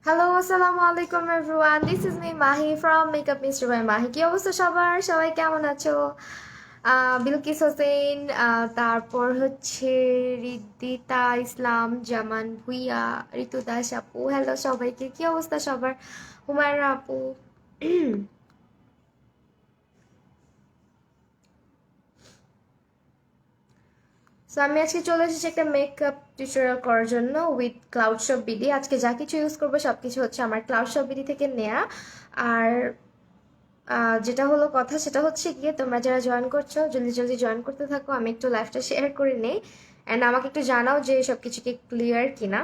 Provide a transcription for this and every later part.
Hello, আসসালামু আলাইকুম everyone. This is me Mahi from makeup mister by Mahi. কি অবস্থা সবার? সবাই কেমন আছো? বিলকিস হোসেন, তারপর হচ্ছে রিদ্দিতা ইসলাম, জামান ভুইয়া, ঋতু দাস আপু। হ্যালো সবাইকে, কি অবস্থা সবার? হুমায়রা আপু। সো আমি আজকে চলে এসেছি একটা মেকআপ টিউটোরিয়াল করার জন্য উইথ ক্লাউড শপ বিডি। আজকে যা কিছু ইউজ করবো সবকিছু হচ্ছে আমার ক্লাউড শপ বিডি থেকে নেয়া। আর যেটা হলো কথা সেটা হচ্ছে গিয়ে তোমরা যারা জয়েন করছো জলদি জলদি জয়েন করতে থাকো। আমি একটু লাইভটা শেয়ার করে নেই অ্যান্ড আমাকে একটু জানাও যে সব কিছু কি ক্লিয়ার কিনা।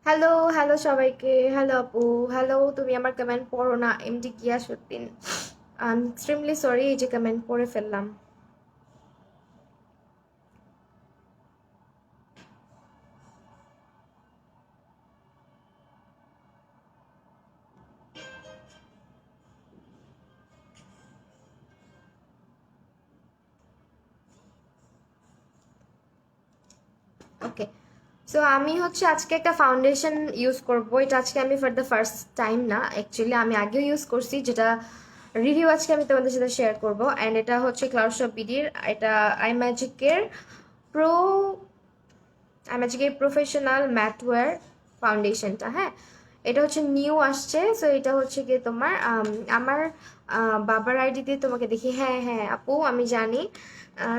হ্যালো হ্যালো সবাইকে, হ্যালো আপু। হ্যালো, তুমি আমার কমেন্ট পড়ো না MD Giasuddin. I am extremely sorry, এই যে কমেন্ট পড়ে ফেললাম। ওকে, সো আমি হচ্ছে আজকে একটা ফাউন্ডেশন ইউজ করব। এটা আজকে আমি ফর দ্য ফার্স্ট টাইম না, অ্যাকচুয়ালি আমি আগেও ইউজ করছি, যেটা রিভিউ আজকে আমি তোমাদের সাথে শেয়ার করব। অ্যান্ড এটা হচ্ছে ক্লাউড শপ বিডির, এটা আই ম্যাজিকের প্রো ম্যাজিকের প্রফেশনাল ম্যাটওয়্যার ফাউন্ডেশনটা। হ্যাঁ, এটা হচ্ছে নিউ আসছে। সো এটা হচ্ছে গিয়ে তোমার আমার বাবার আইডি দিয়ে তোমাকে দেখি। হ্যাঁ হ্যাঁ আপু, আমি জানি।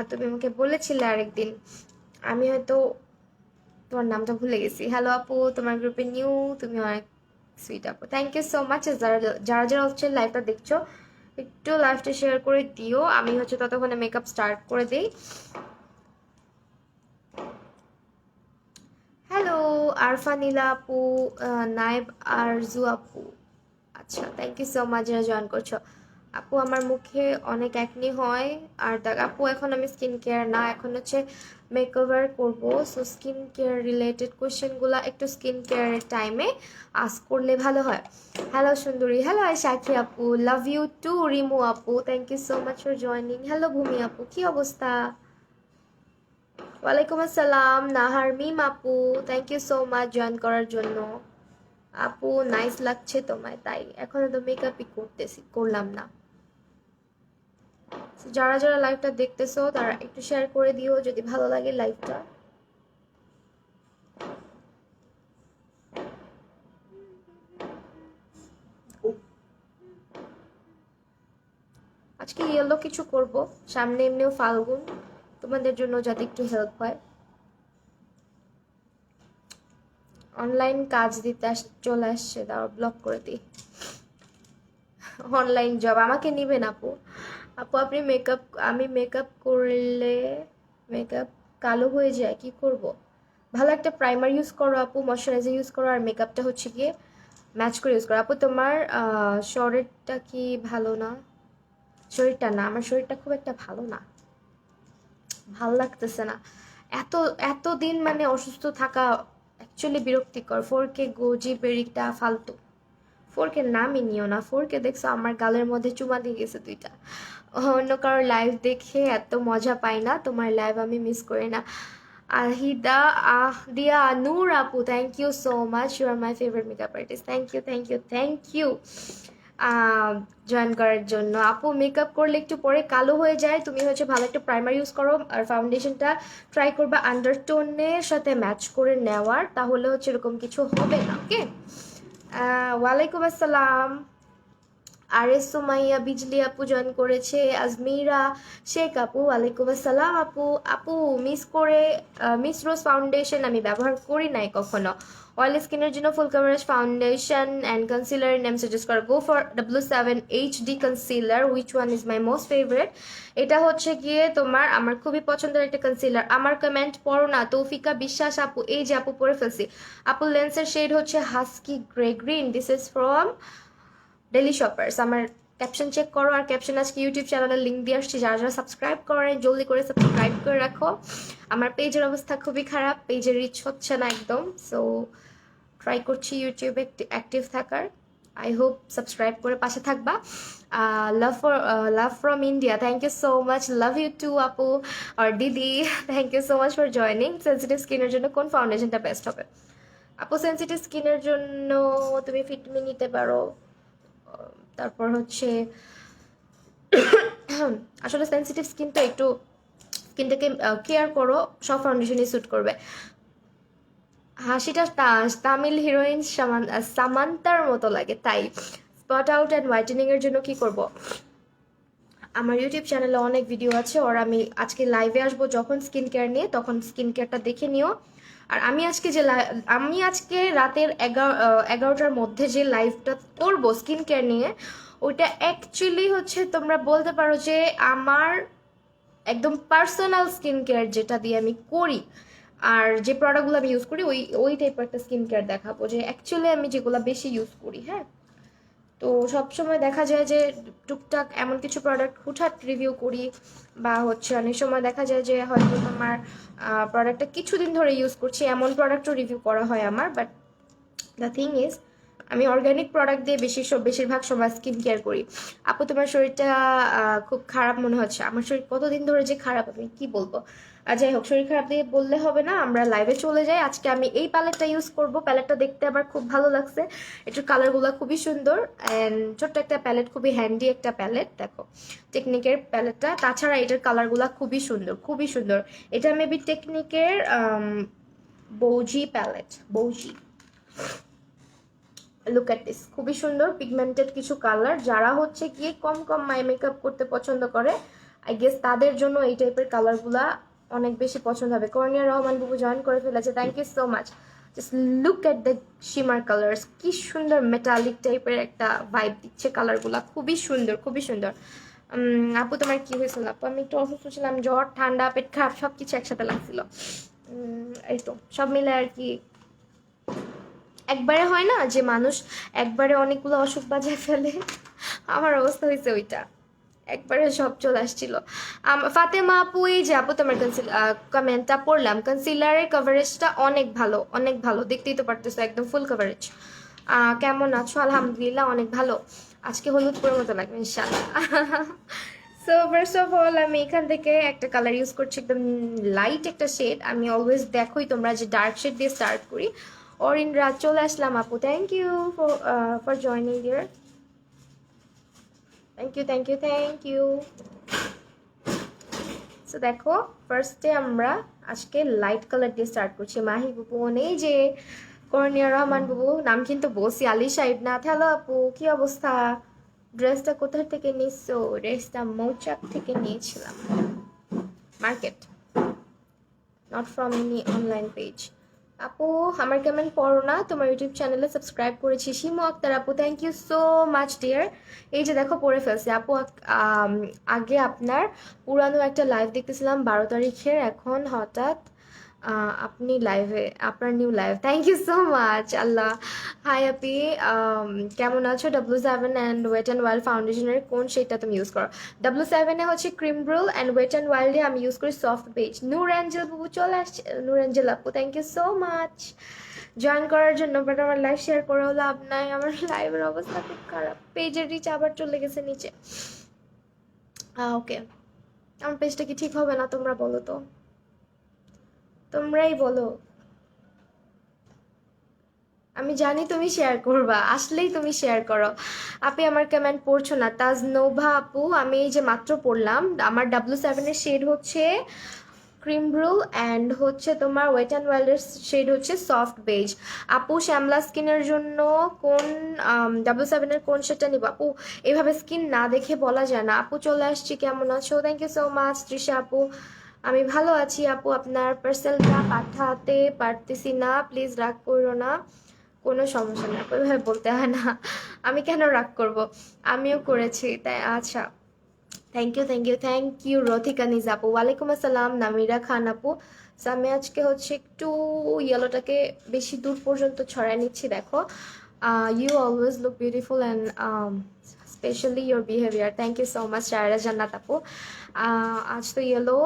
তুমি আমাকে বলেছিলে আরেকদিন, আমি হয়তো তোমার নামটা ভুলে গেছি। হ্যালো আপু, তোমার গ্রুপে নিউ, তুমি অনেক সুইট আপু। Thank you so much. যারা যারা যারা হচ্ছে লাইভটা দেখছো একটু লাইভটা শেয়ার করে দিও, আমি হচ্ছে ততক্ষণে মেকআপ স্টার্ট করে দিই। হ্যালো আরফানিলা আপু, নাইব আরজু আপু। আচ্ছা, থ্যাংক ইউ সো মাচ যারা জয়েন করছো। আপু আমার মুখে অনেক অ্যাকনি হয় আর দাগ। আপু এখন আমি স্কিন কেয়ার না, এখন হচ্ছে মেকওভার করবো। সো স্কিন কেয়ার রিলেটেড কোয়েশ্চেনগুলো একটু স্কিন কেয়ারের টাইমে আস্ক করলে ভালো হয়। হ্যালো সুন্দরী, হ্যালো সাক্ষী আপু, লাভ ইউ টু রিমু আপু, thank you so much for joining. Hello Bhumi আপু, কি অবস্থা? ওয়ালাইকুম আসসালাম নাহার মিম আপু, thank you so much join করার জন্য। আপু নাইস লাগছে তোমায়, তাই এখনো তো মেকআপই করলাম না। So, যারা যারা লাইভটা দেখতেছো তারা একটু শেয়ার করে দিও যদি ভালো লাগে লাইভটা। আজকে ইয়েলো কিছু করব, সামনে এমনিও ফাল্গুন, তোমাদের জন্য যাতে একটু হেল্প হয়। অনলাইন কাজ দিতে চলে আসছে, দাঁড়াও ব্লক করে দিই। অনলাইন জব আমাকে নিবেন আপু? আপু আপনি মেকআপ, আমি মেকআপ করলে মেকআপ কালো হয়ে যায়, কি করব? ভালো একটা প্রাইমার ইউজ করো আপু, ময়শ্চারাইজার ইউজ করো, আর মেকআপটা হচ্ছে গিয়ে ম্যাচ করে ইউজ করো। আপু তোমার শরীরটা কি ভালো না? শরীরটা না, আমার শরীরটা খুব একটা ভালো না, ভাল লাগতেছে না। এত এত দিন মানে অসুস্থ থাকা অ্যাকচুয়ালি বিরক্তিকর। 4K গোজি বেরিটা ফালতু। 4K নামই নিও না। 4K দেখছো আমার গালের মধ্যে চুমা দিয়ে গেছে দুইটা। অন্য কারোর লাইভ দেখে এত মজা পাই না, তোমার লাইভ আমি মিস করি না। আহিদা দিয়া নূর আপু, thank you so much, you are my favourite makeup artist. Thank you thank you thank you join করার জন্য। আপু মেকআপ করলে একটু পরে কালো হয়ে যায়, তুমি হচ্ছে ভালো একটা প্রাইমার ইউজ করো আর ফাউন্ডেশনটা ট্রাই করবা আন্ডারটোনের সাথে ম্যাচ করে নেওয়ার, তাহলে হচ্ছে এরকম কিছু হবে না। ওকে, ওয়ালাইকুম আসসালাম। আর এস সুমাইয়া বিজলি আপু জয়েন করেছে, আজমিরা শেখ আপু ওয়ালাইকুম আসসালাম আপু। আপু মিস রোজ ফাউন্ডেশন আমি ব্যবহার করি নাই কখনো। অয়েল স্কিনের জন্য full coverage foundation and concealer name suggest করা, go for W7 HD concealer, which one is my most favourite. এটা হচ্ছে গিয়ে তোমার আমার খুবই পছন্দের একটা কনসিলার। আমার কমেন্ট পড়ো না, তৌফিকা বিশ্বাস আপু, এই যে আপু পড়ে ফেলছি। আপুর লেন্সের শেড হচ্ছে husky grey green, this is from daily shoppers. আমার ক্যাপশন চেক করো, আর ক্যাপশন আজকে ইউটিউব চ্যানেলের লিঙ্ক দিয়ে আসছি, যারা যারা সাবস্ক্রাইব করেন জলদি করে সাবস্ক্রাইব করে রাখো। আমার পেজের অবস্থা খুবই খারাপ, পেজের রিচ হচ্ছে না একদম, সো ট্রাই করছি ইউটিউবে অ্যাক্টিভ থাকার। আই হোপ সাবস্ক্রাইব করে পাশে থাকবা। Love from India, thank you so much, love you too আপু আর দিদি, thank you so much for joining. Sensitive স্কিনের জন্য কোন ফাউন্ডেশনটা বেস্ট হবে? আপু সেন্সিটিভ স্কিনের জন্য তুমি ফিটমি নিতে পারো, তারপর হচ্ছে আসলে সেন্সিটিভ স্কিন তো একটু স্কিনটাকে কেয়ার করো, সব ফাউন্ডেশনই স্যুট করবে। হাসিটা তামিল হিরোইন সামান্তার মতো লাগে তাই। স্পট আউট অ্যান্ড হোয়াইটেনিং এর জন্য কি করব? আমার ইউটিউব চ্যানেলে অনেক ভিডিও আছে, আর আমি আজকে লাইভে আসবো যখন স্কিন কেয়ার নিয়ে, তখন স্কিন কেয়ারটা দেখে নিও। আর আমি আজকে রাতের 11টার মধ্যে যে লাইভটা করবো স্কিন কেয়ার নিয়ে, ওইটা অ্যাকচুয়ালি হচ্ছে তোমরা বলতে পারো যে আমার একদম পার্সোনাল স্কিন কেয়ার যেটা দিয়ে আমি করি, আর যে প্রোডাক্টগুলো আমি ইউজ করি ওই ওই টাইপের একটা স্কিন কেয়ার দেখাবো, যে অ্যাকচুয়ালি আমি যেগুলো বেশি ইউজ করি। হ্যাঁ, তো সবসময় দেখা যায় যে টুকটাক এমন কিছু প্রোডাক্ট হুটহাট রিভিউ করি, বা হচ্ছে অনেক সময় দেখা যায় যে হয়তো তোমার প্রোডাক্টটা কিছুদিন ধরে ইউজ করছি, এমন প্রোডাক্টও রিভিউ করা হয় আমার। বাট দ্য থিং ইজ, আমি অর্গ্যানিক প্রোডাক্ট দিয়ে বেশিরভাগ সময় স্কিন কেয়ার করি। আপু তোমার শরীরটা খুব খারাপ মনে হচ্ছে। আমার শরীর কতদিন ধরে যে খারাপ আমি কি বলবো। আর যাই হোক, শরীর খারাপ দিয়ে বললে হবে না, আমরা লাইভে চলে যাই। আজকে আমি এই প্যালেটটা ইউজ করব, প্যালেটটা দেখতে আমার খুব ভালো লাগছে, এটার কালারগুলো খুবই সুন্দর অ্যান্ড ছোট্ট একটা প্যালেট, খুবই হ্যান্ডি একটা প্যালেট। দেখো টেকনিকের প্যালেটটা, তাছাড়া এটার কালারগুলো খুবই সুন্দর, খুবই সুন্দর। এটা মেবি টেকনিকের boujee palette, boujee. Look at this, খুবই সুন্দর পিগমেন্টেড কিছু কালার। যারা হচ্ছে গিয়ে কম কম মাই মেকআপ করতে পছন্দ করে, আই গেস তাদের জন্য এই টাইপের কালারগুলা অনেক বেশি পছন্দ হবে। কর্নিয়া রহমান বাবু জয়েন করে ফেলেছে, thank you so much. Just look at the shimmer colours, কি সুন্দর মেটালিক টাইপের একটা ভাইব দিচ্ছে কালারগুলা, খুবই সুন্দর, খুবই সুন্দর। আপু তোমার কি হয়েছিল? আপু আমি একটু অসুস্থ ছিলাম, জ্বর ঠান্ডা পেট খারাপ সব কিছু একসাথে লাগছিল। এই তো সব মিলে আর কি, একবারে হয় না যে মানুষ একবারে অনেকগুলো অসুখ বাজায় ফেলে, আমার অবস্থা হয়েছে ওইটা, একবারে সব চলে আসছিল। ফাতেমা আপু, এই যে আপু তোমার কমেন্টটা পড়লাম, কনসিলারের কভারেজটা অনেক ভালো, অনেক ভালো, দেখতেই তো পারতেছো একদম ফুল কভারেজ। কেমন আছো? আলহামদুলিল্লাহ অনেক ভালো, আজকে হলুদ পরে মতো লাগবে ইনশাল্লাহ। সো ফার্স্ট অফ অল আমি এখান থেকে একটা কালার ইউজ করছি, একদম লাইট একটা শেড। আমি অলওয়েজ দেখোই তোমরা যে ডার্ক শেড দিয়ে স্টার্ট করি। অরিন রাত চলে আসলাম আপু, thank you for joining dear, thank you thank you thank you. So দেখো ফার্স্টে আমরা আজকে লাইট কালার দিয়ে স্টার্ট করছি। মাহি বুবু, এই যে কর্নিয়া রহমান বাবু, নাম কিন্তু বসি আলিশা ইবনাথ, হ্যালো আপু কি অবস্থা? ড্রেসটা কোথা থেকে নিচ্ছো? ড্রেসটা মৌচাক থেকে নিয়েছিলাম, market, not from any online page. আপু আমার কেমন পড়ো না, তোমার ইউটিউব চ্যানেলে সাবস্ক্রাইব করেছি। শিমু আক্তার আপু, thank you so much dear. এই যে দেখো পড়ে ফেলছি আপু। আগে আপনার পুরানো একটা লাইভ দেখতেছিলাম 12 তারিখের, এখন হঠাৎ আপনি লাইভে, আপনার new live, thank you so much. আল্লাহ হাই আপি, কেমন আছো? W7 and wait and wild ফাউন্ডেশনের কোন শেডটা তুমি ইউজ করো? W7 এ হচ্ছে ক্রিম ব্রুল, অ্যান্ড ওয়েট অ্যান্ড ওয়াইল্ডে আমি ইউজ করি সফট বেজ। নূর অ্যাঞ্জেল বাবু চলে আসছে, নূর অ্যাঞ্জেল আপু thank you so much join করার জন্য। বাট আমার লাইভ শেয়ার করেও লাভ নাই, আমার লাইভের অবস্থা খুব খারাপ, পেজের রিচ আবার চলে গেছে নিচে। ওকে, আমার পেজটা কি ঠিক হবে না? তোমরা বলো তো, তোমরাই বলো। আমি জানি তুমি শেয়ার করবা, আসলেই তুমি শেয়ার করো। আপনি আমার কমেন্ট পড়ছো না। তাজ নোভা আপু, আমি এই যে মাত্র পড়লাম, আমার W7 এর শেড হচ্ছে ক্রিম ব্রু অ্যান্ড হচ্ছে তোমার ওয়েট অ্যান্ড ওয়াইল্ডের শেড হচ্ছে সফট বেজ। আপু শ্যামলা স্কিনের জন্য কোন W7-এর কোন শেডটা নিব? আপু এভাবে স্কিন না দেখে বলা যায় না। আপু চলে আসছি, কেমন আছো? Thank you so much Trisha আপু। আমি ভালো আছি আপু, আপনার পার্সেলটা পাঠাতে পারতেছি না, প্লিজ রাগ করো না। কোনো সমস্যা না, ওইভাবে বলতে হয় না। আমি কেন রাগ করব, আমিও করেছি তাই। আচ্ছা, thank you thank you thank you Rathika নিজ আপু। ওয়ালাইকুম আসসালাম নামিরা খান আপু। So, আমি আজকে হচ্ছে একটু ইয়েলোটাকে বেশি দূর পর্যন্ত ছড়াই নিচ্ছি, দেখো। You always look beautiful and specially your behaviour. Thank you so much Shaira Jannat আপু। আজ তো ইয়েলো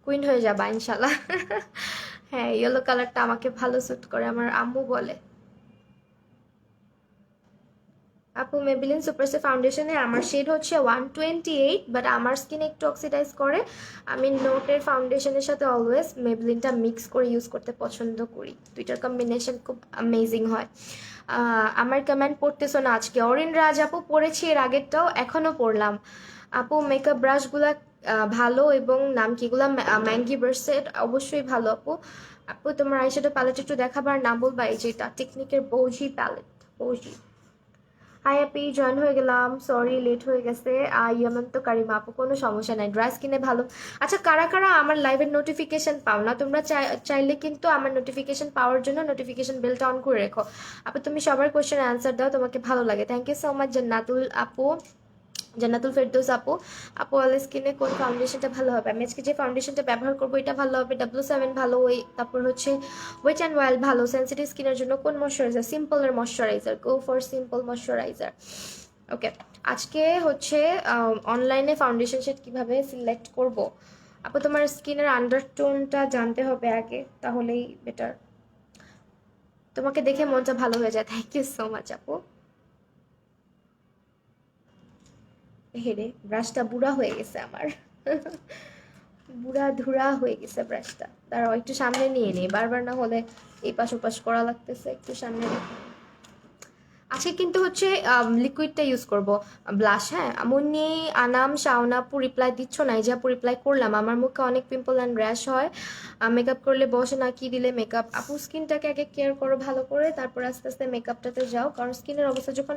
কুইন হয়ে যাবা ইনশাল্লাহ। হ্যাঁ, ইয়েলো কালারটা আমাকে ভালো স্যুট করে, আমার আম্মু বলে। আপু মেবিলিন সুপারসে ফাউন্ডেশনে আমার শেড হচ্ছে 128, বাট আমার স্কিন একটু অক্সিডাইজ করে। আমি নোটের ফাউন্ডেশনের সাথে অলওয়েজ মেবিলিনটা মিক্স করে ইউজ করতে পছন্দ করি, দুইটার কম্বিনেশন খুব অ্যামেজিং হয়। আমার কমেন্ট পড়তেছো না আজকে? অরিন রাজ আপু, পড়েছি এর আগেরটাও, এখনও পড়লাম। আপু মেকআপ ব্রাশগুলা ভালো এবং নাম কি এগুলা? ম্যাঙ্গি ব্রাশের অবশ্যই ভালো আপু। আপু তোমার আইশ্যাডো প্যালেট একটু দেখাবার নাম বলবা? এই যেটা টেকনিকের বৌজি প্যালেট, বৌজি। হাই আপি, জয়েন হয়ে গেলাম, সরি লেট হয়ে গেছে। ইয়ামান তো কারিমা আপু, কোনো সমস্যা নাই, ড্রাই স্কিনে ভালো। আচ্ছা, কারা কারা আমার লাইভের নোটিফিকেশন পাও না? তোমরা চাইলে কিন্তু আমার নোটিফিকেশন পাওয়ার জন্য নোটিফিকেশন বেলটা অন করে রেখো। আপু তুমি সবার কোশ্চেনের অ্যান্সার দাও, তোমাকে ভালো লাগে। থ্যাংক ইউ সো মাচ জান্নাতুল আপু, জান্নাতুল ফেরদৌস আপু। আপু অয়েল স্কিনে কোন ফাউন্ডেশনটা ভালো হবে? আমি আজকে যে ফাউন্ডেশনটা ব্যবহার করবো এটা ভালো হবে, W7 ভালো, ওই তারপর হচ্ছে ওয়েট অ্যান্ড ওয়াইল্ড ভালো। সেন্সিটিভ স্কিনের জন্য কোন ময়শ্চারাইজার? সিম্পলের moisturiser, go for Simple moisturiser. Okay, আজকে হচ্ছে অনলাইনে ফাউন্ডেশন শেড কীভাবে সিলেক্ট করব। আপু তোমার স্কিনের আন্ডারটোনটা জানতে হবে আগে, তাহলেই বেটার। তোমাকে দেখে মনটা ভালো হয়ে যায়। থ্যাংক ইউ সো মাচ আপু। হেরে ব্রাশটা বুড়া হয়ে গেছে আমার। বুড়া ধুরা হয়ে গেছে ব্রাশটা। দাঁড়াও একটু সামনে নিয়ে নিই, বারবার না হলে এই পাশ ওপাশ করা লাগতেছে, একটু সামনে রেখে। আজকে কিন্তু হচ্ছে লিকুইডটা ইউজ করব, ব্লাশ। হ্যাঁ, মুন্নি আনাম শাওনাপু রিপ্লাই দিচ্ছ না? এই যে আপু রিপ্লাই করলাম। আমার মুখে অনেক পিম্পল অ্যান্ড র্যাশ হয়, মেকআপ করলে বসে না, কি দিলে মেকআপ? আপু স্কিনটাকে আগে কেয়ার করো ভালো করে, তারপর আস্তে আস্তে মেকআপটাতে যাও, কারণ স্কিনের অবস্থা যখন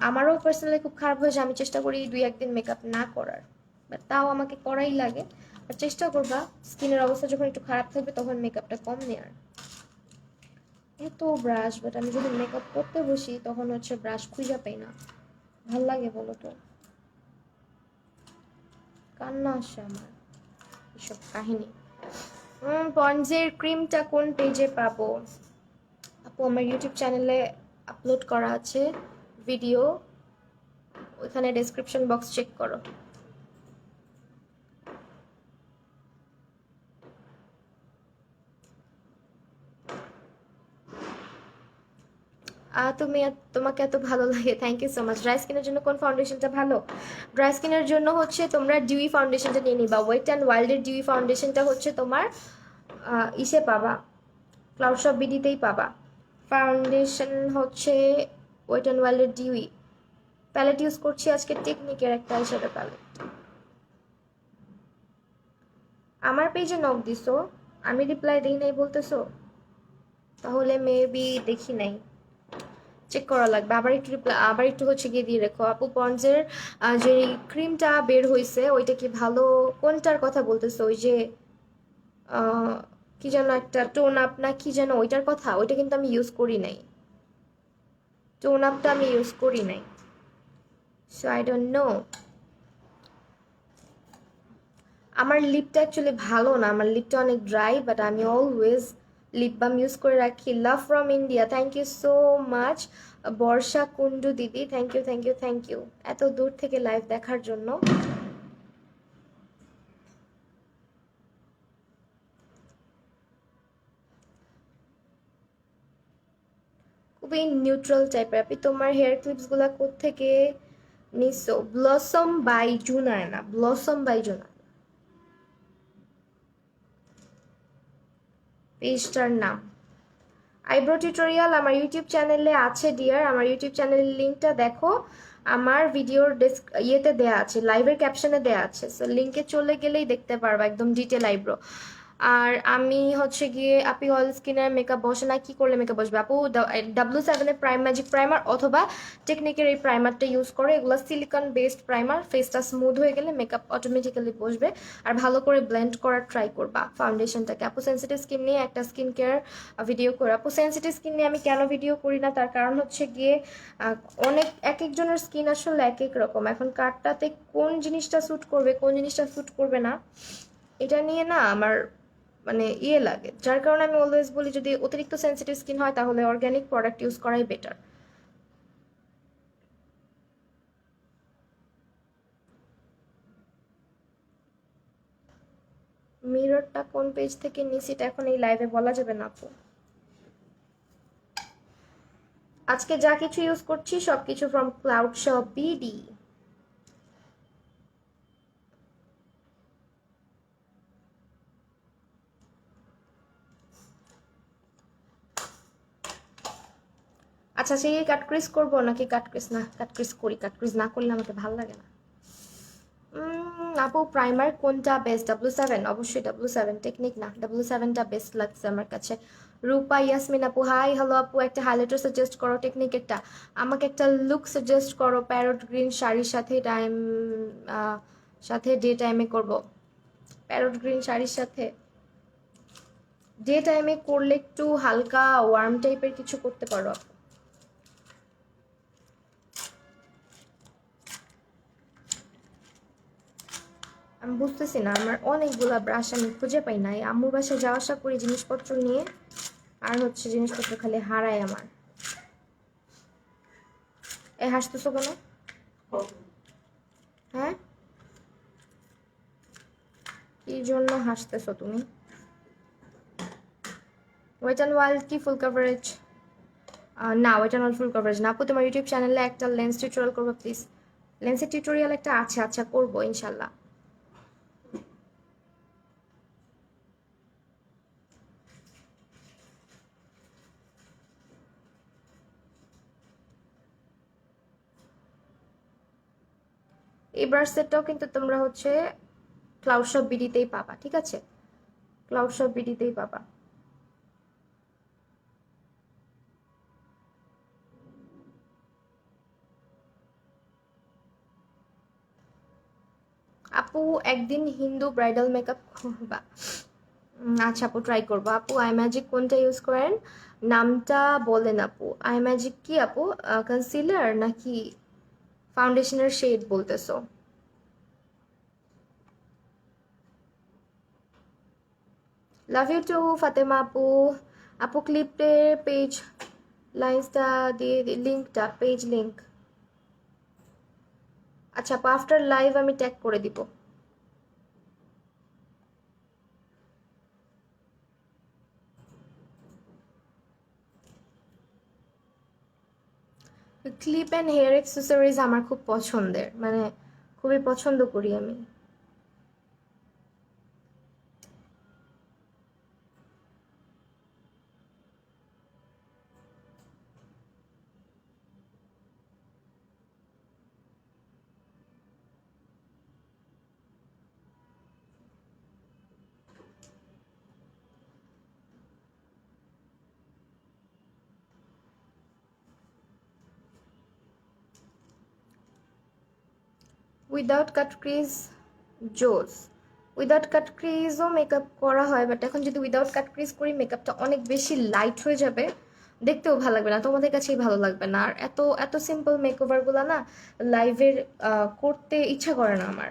আমারও পার্সোনালি খুব খারাপ হয়ে যায়, আমি চেষ্টা করি 2-1 দিন মেকআপ না করার, বাট তাও আমাকে করাই লাগে। আর চেষ্টা করবা স্কিনের অবস্থা যখন একটু খারাপ থাকবে তখন মেকআপটা কম নেওয়ার। এত ব্রাশ, বাট আমি যখন মেকআপ করতে বসি তখন হচ্ছে ব্রাশ খুঁজে পাই না। ভাল লাগে বলো তো? কান্না আসে আমার এসব কাহিনী। পন্ডসের ক্রিমটা কোন পেজে পাবো? আপু আমার ইউটিউব চ্যানেলে আপলোড করা আছে ভিডিও, ওইখানে ডেসক্রিপশন বক্স চেক করো। তোমাকে এত ভালো লাগে, thank you so much. Dry স্কিনের জন্য কোন ফাউন্ডেশনটা ভালো? ড্রাই স্কিনের জন্য হচ্ছে তোমরা ডিউই ফাউন্ডেশনটা নিয়ে নিবা। ওয়েট অ্যান্ড ওয়াইল্ডের ডিউই ফাউন্ডেশনটা হচ্ছে তোমার ইসে পাবা, ক্লাউড শপ বিডিতেই পাবা। ফাউন্ডেশন হচ্ছে ওয়েট অ্যান্ড ওয়াইল্ডের ডিউই। প্যালেট ইউজ করছি আজকে টেকনিকের একটা আইশ্যাডো প্যালেট। আমার পেজে নক দিছো, আমি রিপ্লাই দিই নাই বলতেছো? তাহলে মেবি দেখি নাই, চেক করা লাগবে। আবার একটু হচ্ছে গিয়ে দিয়ে রেখো। আপু পন্ডসের যে ক্রিমটা বের হয়েছে ওইটা কি ভালো? কোনটার কথা বলতেছো? ওই যে কি যেন একটা টোন আপ না কি যেন, ওইটার কথা? ওইটা কিন্তু আমি ইউজ করি নাই, টোন আপটা আমি ইউজ করি নাই, সো আই ডোন্ট নো। আমার লিপটা অ্যাকচুয়ালি ভালো না, আমার লিপটা অনেক ড্রাই, বাট আমি অলওয়েজ লিপ বাম ইউজ করে রাখি। Love from India, thank you so much. Barsha Kundu দিদি, thank you thank you thank you এত দূর থেকে লাইভ দেখার জন্য। খুবই নিউট্রাল টাইপের। আপনি তোমার হেয়ার ক্লিপসগুলো কোত্থেকে নিছো? ব্লসম বাই জুনায়না, ব্লসম বাই জুনায়না পেজটার নাম। আইব্রো টিউটোরিয়াল আমার ইউটিউব চ্যানেলে আছে ডিয়ার, আমার ইউটিউব চ্যানেলের লিঙ্কটা দেখো, আমার ভিডিওর ইয়েতে দেয়া আছে, লাইভের ক্যাপশনে দেয়া আছে, সো লিঙ্কে চলে গেলেই দেখতে পারবা একদম ডিটেল আইব্রো। আর আমি হচ্ছে গিয়ে আপি অয়েল স্কিনের মেকআপ বসে না, কি করলে মেকআপ বসবে আপু? W7 প্রাইম ম্যাজিক প্রাইমার অথবা টেকনিকের এই প্রাইমারটা ইউজ করে, এগুলো সিলিকন বেসড প্রাইমার, ফেসটা স্মুথ হয়ে গেলে মেকআপ অটোমেটিক্যালি বসবে। আর ভালো করে ব্লেন্ড করার ট্রাই করবা ফাউন্ডেশনটাকে। আপু সেন্সিটিভ স্কিন নিয়ে একটা স্কিন কেয়ার ভিডিও করে। আপু সেন্সিটিভ স্কিন নিয়ে আমি কেন ভিডিও করি না, তার কারণ হচ্ছে গিয়ে অনেক এক একজনের স্কিন আসলে এক এক রকম। এখন কারটাতে কোন জিনিসটা স্যুট করবে, কোন জিনিসটা স্যুট করবে না, এটা নিয়ে না আমার মানে ইয়ে লাগে। যার কারণে আমি অলওয়েজ বলি যদি অতিরিক্ত সেন্সিটিভ স্কিন হয় তাহলে অর্গ্যানিক প্রোডাক্ট ইউজ করাই বেটার। মিররটা কোন পেজ থেকে নিছি এটা এখন এই লাইভে বলা যাবে না আপু। আজকে যা কিছু ইউজ করছি সবকিছু ফ্রম ক্লাউড শপ বিডি। আচ্ছা সেই কাটক্রিজ করবো নাকি কাটক্রিজ না? কাটক্রিজ করি, কাটক্রিজ না করলে আমাকে ভালো লাগে না। আপু প্রাইমার কোনটা বেস্ট? W7? অবশ্যই W7, টেকনিক না, W7টা বেস্ট লাগছে আমার কাছে। রূপা ইয়াসমিন আপু হাই হ্যালো আপু, একটা হাইলাইটার সাজেস্ট করো টেকনিকেরটা। আমাকে একটা লুক সাজেস্ট করো প্যারট গ্রিন শাড়ির সাথে সাথে ডে টাইমে করব। প্যারট গ্রিন শাড়ির সাথে ডে টাইমে করলে একটু হালকা ওয়ার্ম টাইপের কিছু করতে পারো আপু। আমি বুঝতেছি না, আমার অনেকগুলা ব্রাশ আমি খুঁজে পাই না। এই আম্মুর বাসায় যাওয়া আসা করি জিনিসপত্র নিয়ে, আর হচ্ছে জিনিসপত্র খালি হারায় আমার। এ হাসতেছো কেন? হ্যাঁ কি জন্য হাসতেছো তুমি? ওয়েট অ্যান্ড ওয়াইল্ড কি ফুল কভারেজ? না wet and wild full coverage না আপু। তোমার ইউটিউব চ্যানেলে একটা লেন্স টিউটোরিয়াল করবো প্লিজ। লেন্সের টিউটোরিয়াল একটা আছে, আচ্ছা করবো ইনশাল্লাহ। এই ব্রাশ সেটটাও কিন্তু তোমরা হচ্ছে ক্লাউড শপ বিডিতেই পাবা, ঠিক আছে? ক্লাউড শপ বিডিতেই পাবা। আপু একদিন হিন্দু ব্রাইডাল মেকআপ করবা? আচ্ছা আপু ট্রাই করবো। আপু আই ম্যাজিক কোনটা ইউজ করেন, নামটা বলেন আপু। আই ম্যাজিক কি আপু, কনসিলার নাকি ফাউন্ডেশনের শেড বলতেছো? লাভ ইউ টু ফাতেমা আপু। আপু ক্লিপের পেজ লাইন্সটা দিয়ে লিঙ্কটা, পেজ লিঙ্ক। আচ্ছা আপু আফটার লাইভ আমি ট্যাগ করে দিব। ক্লিপ অ্যান্ড হেয়ার অ্যাক্সেসরিজ আমার খুব পছন্দের, মানে খুবই পছন্দ করি আমি। উইদাউট কাট ক্রিজ জোস। উইদাউট কাট ক্রিজও মেকআপ করা হয়, বাট এখন যদি উইদাউট কাট ক্রিজ করি মেকআপটা অনেক বেশি লাইট হয়ে যাবে, দেখতেও ভালো লাগবে না, তোমাদের কাছেই ভালো লাগবে না। আর এত এত সিম্পল মেকওভারগুলো না লাইভের করতে ইচ্ছা করে না আমার,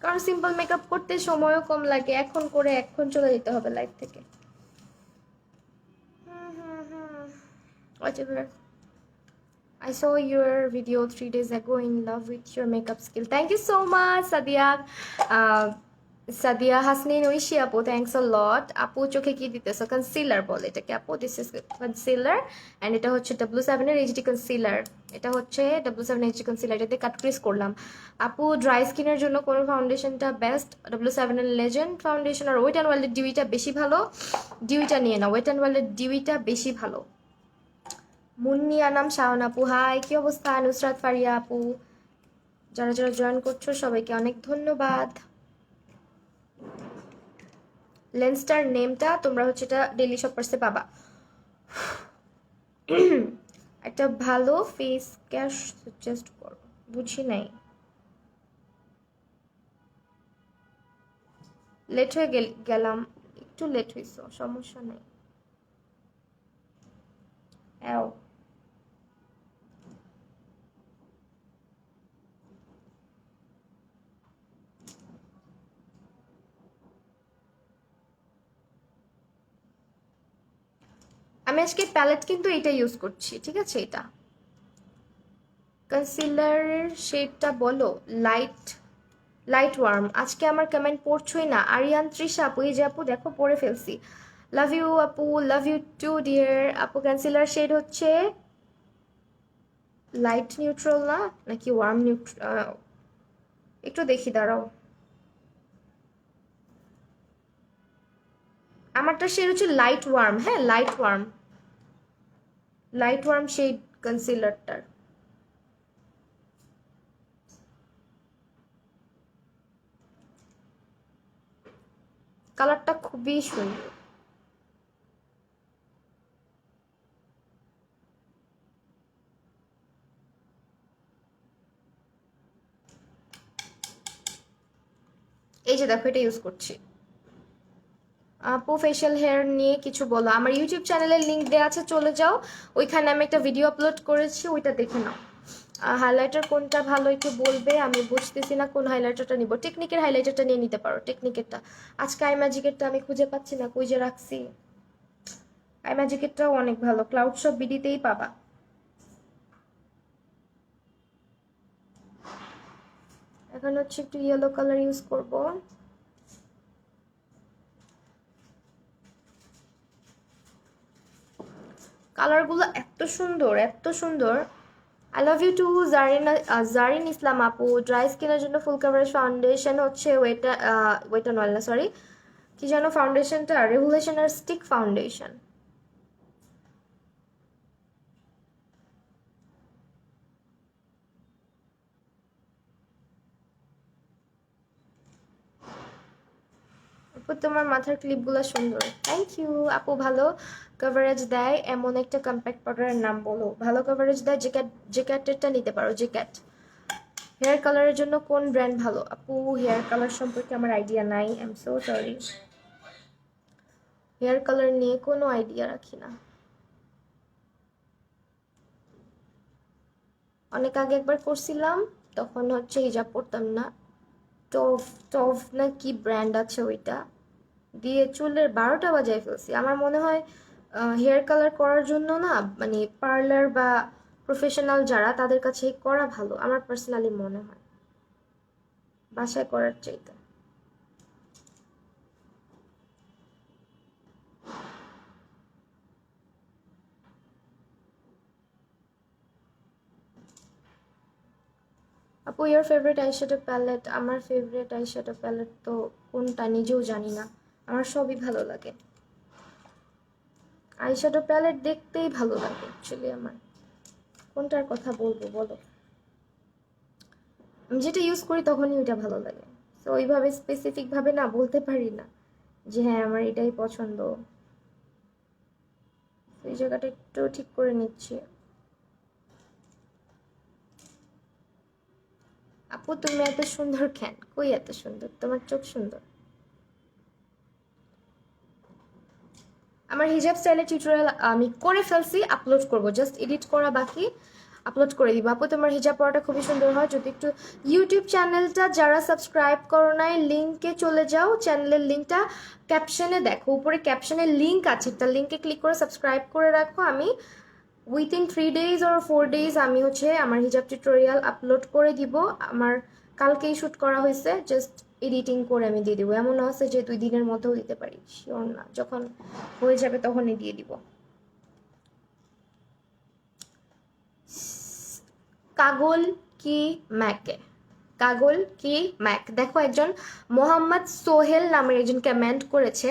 কারণ সিম্পল মেকআপ করতে সময়ও কম লাগে। এখন করে এখন চলে যেতে হবে লাইভ থেকে। Whatever. I saw your video 3 days ago, in love with your makeup skill. Thank you so much, Sadia. Sadia Hasnin Oishi আপু, thanks a lot. আপু চোখে কি দিতেছো? কনসিলার বলে এটাকে আপু। দিস ইজ কনসিলার অ্যান্ড এটা হচ্ছে W7 এর এইচডি কনসিলার। এটা হচ্ছে W7 এইচডি কনসিলার, এটাতে কাট ক্রিজ করলাম। আপু ড্রাই স্কিনের জন্য কোন ফাউন্ডেশনটা বেস্ট? W7 এর লেজেন্ড ফাউন্ডেশন আর ওয়েট অ্যান্ড ওয়াইল্ডের ডিউইটা বেশি ভালো? ডিউইটা নিয়ে নাও, ওয়েট অ্যান্ড ওয়াইল্ডের ডিউইটা বেশি ভালো। মুন্নিয়া নাম শাওন আপু, হাই, কি অবস্থা? নুসরাত ফারিয়া আপু, যারা যারা জয়েন করছো সবাইকে অনেক ধন্যবাদ। লেন্সটার নেমটা তোমরা হচ্ছে এটা ডেইলি শপার্সে পাবা। একটা ভালো ফেস ক্যাশ সাজেস্ট করো। বুঝি নাই, লেট হয়ে গেলাম, একটু লেট হয়েছে, সমস্যা নেই। এও আমি আজকে প্যালেট কিন্তু এটা ইউজ করছি, ঠিক আছে? এটা কনসিলারের শেডটা বলো। Light light warm. আজকে আমার কমেন্ট পড়ছই না। আরিয়ান তৃষা আপু, এই যে আপু দেখো পড়ে ফেলছি। লাভ ইউ আপু, লাভ ইউ টু ডিয়ার আপু। কনসিলার শেড হচ্ছে লাইট নিউট্রাল না নাকি ওয়ার্ম নিউট্রাল, একটু দেখি দাঁড়াও। আমারটা শেড হচ্ছে লাইট ওয়ার্ম, হ্যাঁ light warm, light warm shade কনসিলারটার। কালারটা খুবই সুন্দর। এই যে দেখো এটা ইউজ করছি। আপু ফেশিয়াল হেয়ার নিয়ে কিছু বলো। আমার ইউটিউব চ্যানেলের লিংক দেওয়া আছে, চলে যাও, ওইখানে আমি একটা ভিডিও আপলোড করেছি, ওইটা দেখে নাও। হাইলাইটার কোনটা ভালো একটু বলবে, আমি বুঝতেছি না কোন হাইলাইটারটা নিব। টেকনিকের হাইলাইটারটা নিয়ে নিতে পারো, টেকনিকেরটা। আজকে আই ম্যাজিকেরটা আমি খুঁজে পাচ্ছি না, কই যে রাখছি। আই ম্যাজিকেরটাও অনেক ভালো, ক্লাউড সব বিডিতেই পাবা। এখন হচ্ছে একটু ইয়েলো কালার ইউজ করব। কালারগুলো এত সুন্দর, এত সুন্দর। I love you too Zarin, Zarin Islam আপু। ড্রাই স্কিনের জন্য ফুল কাভারেজ ফাউন্ডেশন হচ্ছে ওয়েটা, ওয়েটা নয় না সরি, কি যেন ফাউন্ডেশনটা, রেগুলেশনের স্টিক ফাউন্ডেশন। আপু তোমার মাথার ক্লিপগুলো সুন্দর, থ্যাংক ইউ আপু। ভালো কভারেজ দেয় এমন একটা কম্প্যাক্ট পাউডারের নাম বলো। ভালো কভারেজ দেয় জেক্যাট, জেক্যাটেরটা নিতে পারো, জেক্যাট। হেয়ার কালারের জন্য কোন ব্র্যান্ড ভালো? আপু হেয়ার কালার সম্পর্কে আমার আইডিয়া নাই, I am so sorry. Hair colour নিয়ে কোনো আইডিয়া রাখি না। অনেক আগে একবার করছিলাম, তখন হচ্ছে হিজাব পরতাম না। টভ, টভ না কি ব্র্যান্ড আছে ওইটা দিয়ে চুলের 12টা বাজায় ফেলছি। আমার মনে হয় হেয়ার কালার করার জন্য না, মানে পার্লার বা প্রফেশনাল যারা, তাদের কাছে করা ভালো, আমার পার্সোনালি মনে হয়, বাসায় করার চাইতে। আপু ইয়ার ফেভারিট আইশ্যাডো প্যালেট? আমার ফেভারিট আইশ্যাডো প্যালেট তো কোনটা নিজেও জানি না, আমার সবই ভালো লাগে। আইশ্যাডো প্যালেট দেখতেই ভালো লাগে অ্যাকচুয়ালি আমার। কোনটার কথা বলবো বলো, আমি যেটা ইউজ করি তখনই ওইটা ভালো লাগে। তো ওইভাবে স্পেসিফিকভাবে না বলতে পারি না যে হ্যাঁ আমার এটাই পছন্দ। এই জায়গাটা একটু ঠিক করে নিচ্ছি। আপু তুমি এত সুন্দর কেন? কই এত সুন্দর, তোমার চোখ সুন্দর। আমার হিজাব স্টাইলের টিউটোরিয়াল আমি করে ফেলছি, আপলোড করব, জাস্ট এডিট করা বাকি, আপলোড করে দিব। আপু তোমার হিজাব পরাটা খুবই সুন্দর হয়। যদি একটু ইউটিউব চ্যানেলটা যারা সাবস্ক্রাইব করো নাই, লিঙ্কে চলে যাও, চ্যানেলের লিঙ্কটা ক্যাপশনে দেখো, উপরে ক্যাপশনে লিঙ্ক আছে, একটা লিঙ্কে ক্লিক করে সাবস্ক্রাইব করে রাখো। আমি উইথিন 3 days or 4 days আমি হচ্ছে আমার হিজাব টিউটোরিয়াল আপলোড করে দিব। আমার কালকেই শ্যুট করা হয়েছে, জাস্ট এডিটিং করে আমি দিয়ে দিব। এমন আছে যে 2 দিনের মধ্যেও দিতে পারি, শিওর না, যখন হয়ে যাবে তখনই দিয়ে দিব। কাগল কি ম্যাকে, কাগল কি ম্যাক, দেখো একজন মোহাম্মদ সোহেল নামের একজন কমেন্ট করেছে,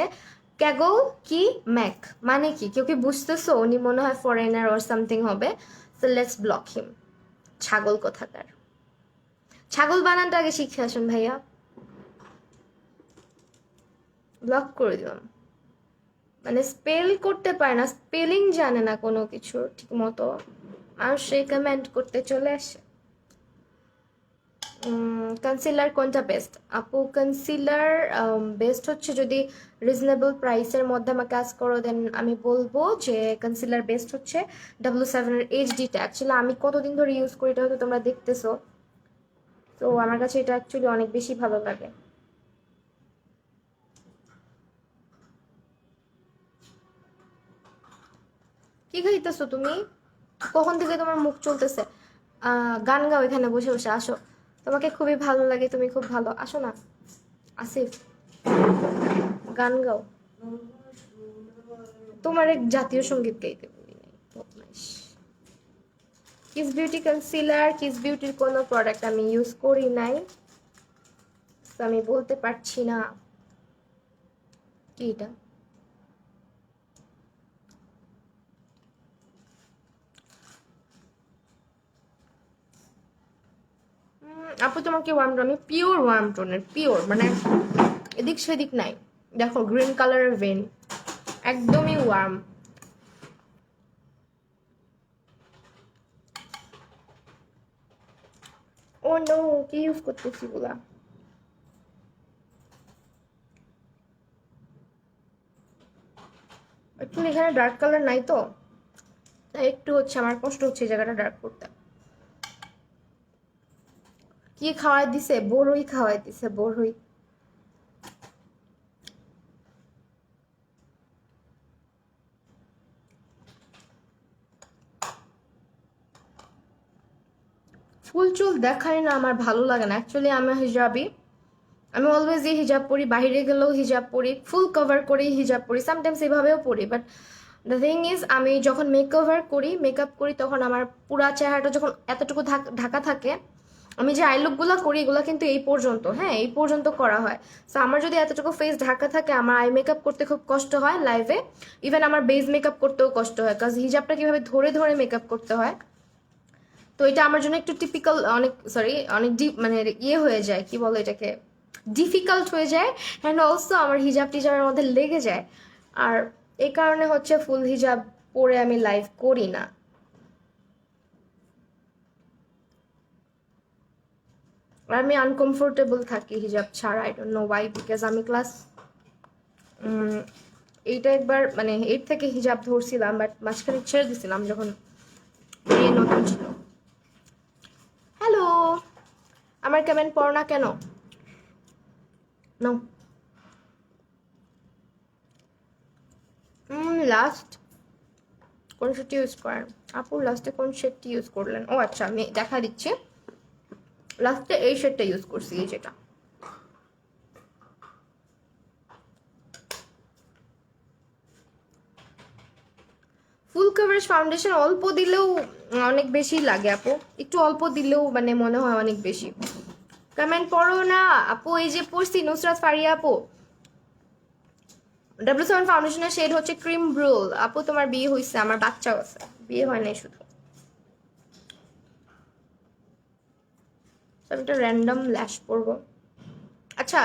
ক্যাগল কি ম্যাক মানে কি? কেউ কি বুঝতেছো? উনি মনে হয় ফরেনার অর সামথিং হবে। সো লেটস ব্লক হিম। ছাগল কোথাকার। ছাগল বানানটা আগে শিখে আসুন ভাইয়া। ব্লক করে দিলাম। মানে স্পেল করতে পারে না, স্পেলিং জানে না কোনো কিছু ঠিক মতো, আর সে কমেন্ট করতে চলে আসে। কনসিলার কোনটা বেস্ট আপু? কনসিলার বেস্ট হচ্ছে যদি রিজনেবল প্রাইসের মধ্যে আমাকে কাজ করো, দেন আমি বলবো যে কনসিলার বেস্ট হচ্ছে W7 এর এইচডিটা। অ্যাকচুয়ালি আমি কতদিন ধরে ইউজ করি এটা হয়তো তোমরা দেখতেছো, তো আমার কাছে এটা অ্যাকচুয়ালি অনেক বেশি ভালো লাগে। কি খাইতেছো তুমি? কখন থেকে তোমার মুখ চলতেছে? গান গাও এখানে বসে বসে, আসো। তোমাকে খুবই ভালো লাগে, তুমি খুব ভালো, আসো না আসিফ, গান গাও। তোমার এক জাতীয় সঙ্গীত গাইতে বলি নাই, বদমাইশ। কিস বিউটি কনসিলার, কিস বিউটির কোনো প্রোডাক্ট আমি ইউজ করি নাই, তো আমি বলতে পারছি না। কি এটা? আপু তোমাকে ওয়ার্ম টোন, আমি পিওর ওয়ার্ম টোনের, পিওর মানে এদিক সেদিক নাই। দেখো গ্রিন কালারের ভেন, একদমই ওয়ার্ম। ও নো, কি ইউজ করতেছি গুলা? অ্যাকচুয়ালি এখানে ডার্ক কালার নাই তো, তাই একটু হচ্ছে আমার কষ্ট হচ্ছে এই জায়গাটা ডার্ক করতে। কি খাওয়াই দিছে? বড়ই খাওয়াই দিছে, বড়ই। ফুল চুল দেখাই না, আমার ভালো লাগে না অ্যাকচুয়ালি। আমি হিজাবি, আমি অলওয়েজ এই হিজাব পরি, বাইরে গেলেও হিজাব পরি, ফুল কভার করেই হিজাব পরি, সামটাইমস এভাবেও পরি। বাট দ্য থিং ইজ, আমি যখন মেকওভার করি, মেকআপ করি, তখন আমার পুরা চেহারাটা যখন এতটুকু ঢাকা থাকে, আমি যে আই লুকগুলো করি এগুলো কিন্তু এই পর্যন্ত, হ্যাঁ এই পর্যন্ত করা হয়। সো আমার যদি এতটুকু ফেস ঢাকা থাকে, আমার আই মেকআপ করতে খুব কষ্ট হয় লাইভে। ইভেন আমার বেস মেকআপ করতেও কষ্ট হয়, কারণ হিজাবটা কিভাবে ধরে ধরে মেকআপ করতে হয়। তো এটা আমার জন্য একটু টিপিক্যাল, অনেক সরি, অনেক ডিপ মানে ইয়ে হয়ে যায়, কি বলো এটাকে, ডিফিকাল্ট হয়ে যায়। অ্যান্ড অলসো আমার হিজাব টিজাবের মধ্যে লেগে যায়, আর এই কারণে হচ্ছে ফুল হিজাব পরে আমি লাইভ করি না। আর আমি আনকমফোর্টেবল থাকি হিজাব ছাড়া, I don't no Y, because আমি ক্লাস এইটা একবার মানে 8 থেকে হিজাব ধরছিলাম, বাট মাঝখানে ছেড়ে দিছিলাম যখন নতুন ছিল। হ্যালো, আমার কমেন্ট পড়ো না কেন? নো। লাস্ট কোন শেডটি ইউজ করেন আপু? লাস্টে কোন শেডটি ইউজ করলেন? ও আচ্ছা, আমি দেখা দিচ্ছি। লাস্টে এই শেডটা ইউজ করছি, এই যেটা। ফুল কভারেজ ফাউন্ডেশন অল্প দিলেও অনেক বেশি লাগে আপু, একটু অল্প দিলেও মানে মনে হয় অনেক বেশি। কমেন্ট পড়ো না আপু। এই যে পড়ছি, নুসরাত ফারিয়া আপু, W7 ফাউন্ডেশনের শেড হচ্ছে ক্রিম ব্রুল। আপু তোমার বিয়ে হয়েছে? আমার বাচ্চাও আছে, বিয়ে হয় নাই শুধু। আমি একটা র্যান্ডম ল্যাশ পরবো। আচ্ছা,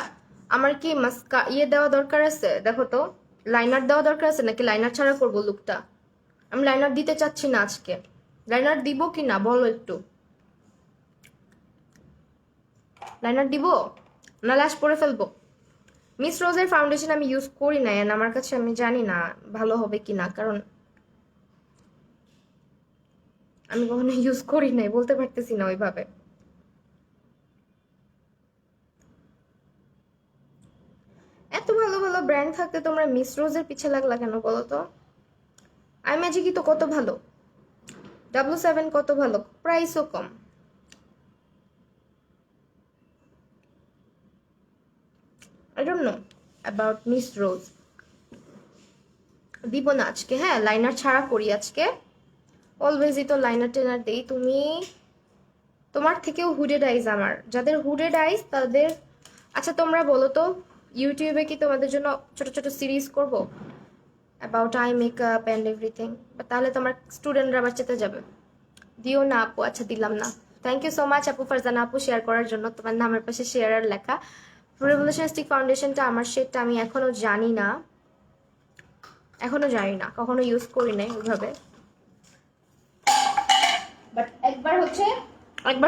আমার কি মাস্কা ইয়ে দেওয়া দরকার আছে? দেখো তো, লাইনার দেওয়া দরকার আছে নাকি লাইনার ছাড়া করবো লুকটা? আমি লাইনার দিতে চাচ্ছি না আজকে। লাইনার দিব কি না বলো একটু। লাইনার দিব না ল্যাশ পরে ফেলবো? মিস রোজের ফাউন্ডেশন আমি ইউজ করি না, এন্ড আমার কাছে আমি জানি না ভালো হবে কি না, কারণ আমি কখনো ইউজ করি নাই, বলতে পারতেছি না ওইভাবে। এত ভালো ভালো ব্র্যান্ড থাকতে তোমরা মিস রোজের পিছে লাগলা কেন বলো তো? আই ম্যাজিকই তো কত ভালো, W7 কত ভালো, প্রাইসও কম। I don't know about Miss Rose. দিব না আজকে, হ্যাঁ লাইনার ছাড়া করি আজকে। অলওয়েজই তো লাইনার টেনার দেই। তুমি, তোমার থেকেও হুডেড আইজ আমার, যাদের হুডেড আইজ তাদের। আচ্ছা তোমরা বলো তো, ইউটিউবে কি তোমাদের জন্য ছোট ছোট সিরিজ করব about eye makeup and everything, তাহলে তোমার স্টুডেন্টরা আবার চেতে যাবে। দিও না আপু, আচ্ছা দিলাম না। থ্যাংক ইউ সো মাচ আপু, ফারজানা আপু, শেয়ার করার জন্য। তোমার নামের পাশে শেয়ার লেখা। রেভলিউশন স্টিক ফাউন্ডেশনটা আমার শেডটা আমি এখনো জানি না, কখনো ইউজ করি নাই ওইভাবে। বাট একবার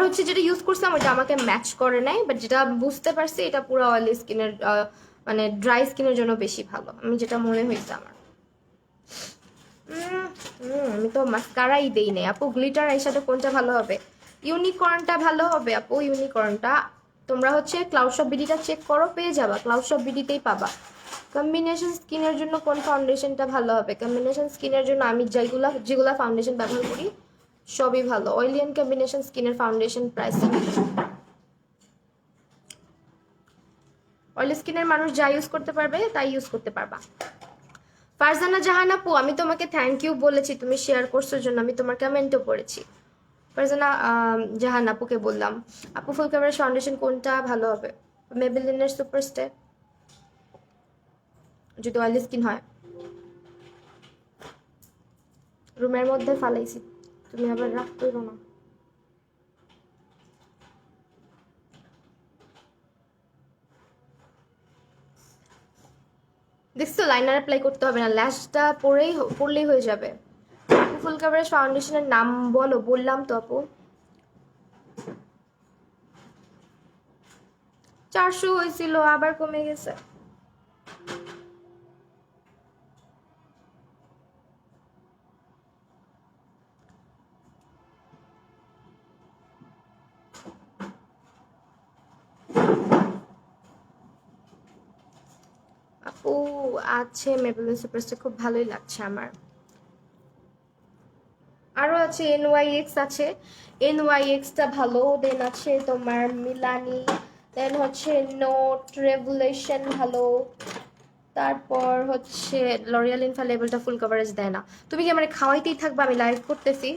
হচ্ছে যেটা ইউজ করছিলাম ওটা আমাকে ম্যাচ করে নাই, বাট যেটা বুঝতে পারছি এটা পুরো অয়েলি স্কিনের মানে ড্রাই স্কিনের জন্য বেশি ভালো, আমি যেটা মনে হয়েছে আমার। আমি তো মাস্কারাই দেই নাই আপু। গ্লিটার আইশ্যাডো কোনটা ভালো হবে? ইউনিকর্নটা ভালো হবে আপু, ইউনিকর্নটা। তোমরা হচ্ছে ক্লাউড শপ বিডিটা চেক করো, পেয়ে যাবা, ক্লাউড শপ বিডিতেই পাবা। কম্বিনেশন স্কিনের জন্য কোন ফাউন্ডেশনটা ভালো হবে? কম্বিনেশন স্কিনের জন্য আমি যেগুলা ফাউন্ডেশন ব্যবহার করি সবই ভালো। অয়েলি অ্যান্ড কম্বিনেশন স্কিনের ফাউন্ডেশন প্রাইসিং, অয়েলি স্কিনের মানুষ যা ইউজ করতে পারবে তাই ইউজ করতে পারবা। ফারজানা জাহান আপু, আমি তোমাকে থ্যাংক ইউ বলেছি, তুমি শেয়ার করছো জন্য, আমি তোমার কমেন্টও পড়েছি। ফারজানা জাহান আপুকে বললাম, আপু ফুল কাভারেজ ফাউন্ডেশন কোনটা ভালো হবে? মেবেলিনের সুপারস্টে যদি অয়েলি স্কিন হয়। রুমের মধ্যে ফালাইছি, তুমি আবার রাগ করো না। দেখছো লাইনার অ্যাপ্লাই করতে হবে না, ল্যাশটা পড়লেই হয়ে যাবে। আপু ফুল কাভারেজ ফাউন্ডেশনের নাম বলো। বললাম তো আপু, 400 হয়েছিল, আবার কমে গেছে। আপু আছে মেবেলিন সুপারস্টার, খুব ভালোই লাগছে আমার। আরো আছে এনওয়াইএক্স আছে, এনওয়াইএক্সটা ভালো। দেন আছে তোমার মিলানি, দেন হচ্ছে নোট, রেভুলেশন ভালো। তারপর হচ্ছে লরিয়াল ইনফালেবলটা ফুল কভারেজ দেয় না। তুমি কি আমার খাওয়াইতেই থাকবা? আমি লাইভ করতেছি।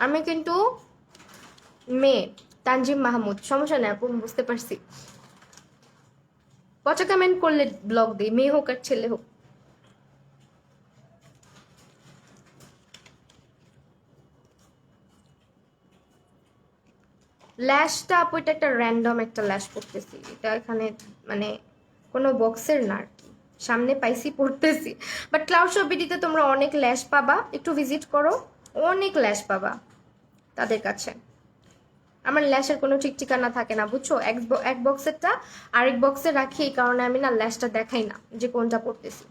আমি কিন্তু মেয়ে তানজিম মাহমুদ, সমস্যা নেই আপু, বুঝতে পারছি। পচা কমেন্ট করলে ব্লগ দিই, মেয়ে হোক আর ছেলে হোক। ল্যাশটা আপু এটা একটা র্যান্ডম একটা ল্যাশ পড়তেছি, এটা এখানে মানে কোনো বক্সের না আর কি, সামনে পাইছি পড়তেছি। বাট ক্লাউড শপ বিডিতে তোমরা অনেক ল্যাশ পাবা, একটু ভিজিট করো, অনেক ল্যাশ পাবা তাদের কাছে। আমার ল্যাশের কোনো ঠিক ঠিকানা থাকে না বুঝছো, এক বক্সেরটা আরেক বক্সে রাখি, এই কারণে আমি না ল্যাশটা দেখাই না যে কোনটা পড়তেছি।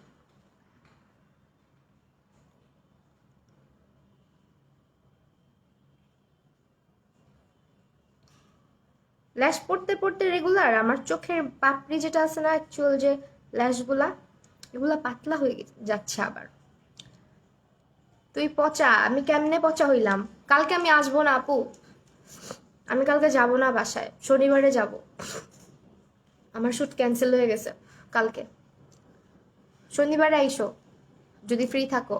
ল্যাশ পড়তে পড়তে রেগুলার আমার চোখের পাপড়ি যেটা আছে না, অ্যাকচুয়াল যে ল্যাশগুলা, এগুলা পাতলা হয়ে যাচ্ছে আবার। তুই পচা, আমি কেমনে পচা হইলাম? কালকে আমি আসবো না আপু, আমি কালকে যাব না বাসায়, শনিবারে যাব। আমার শুট ক্যান্সেল হয়ে গেছে কালকে। শনিবারে আইসো যদি ফ্রি থাকো।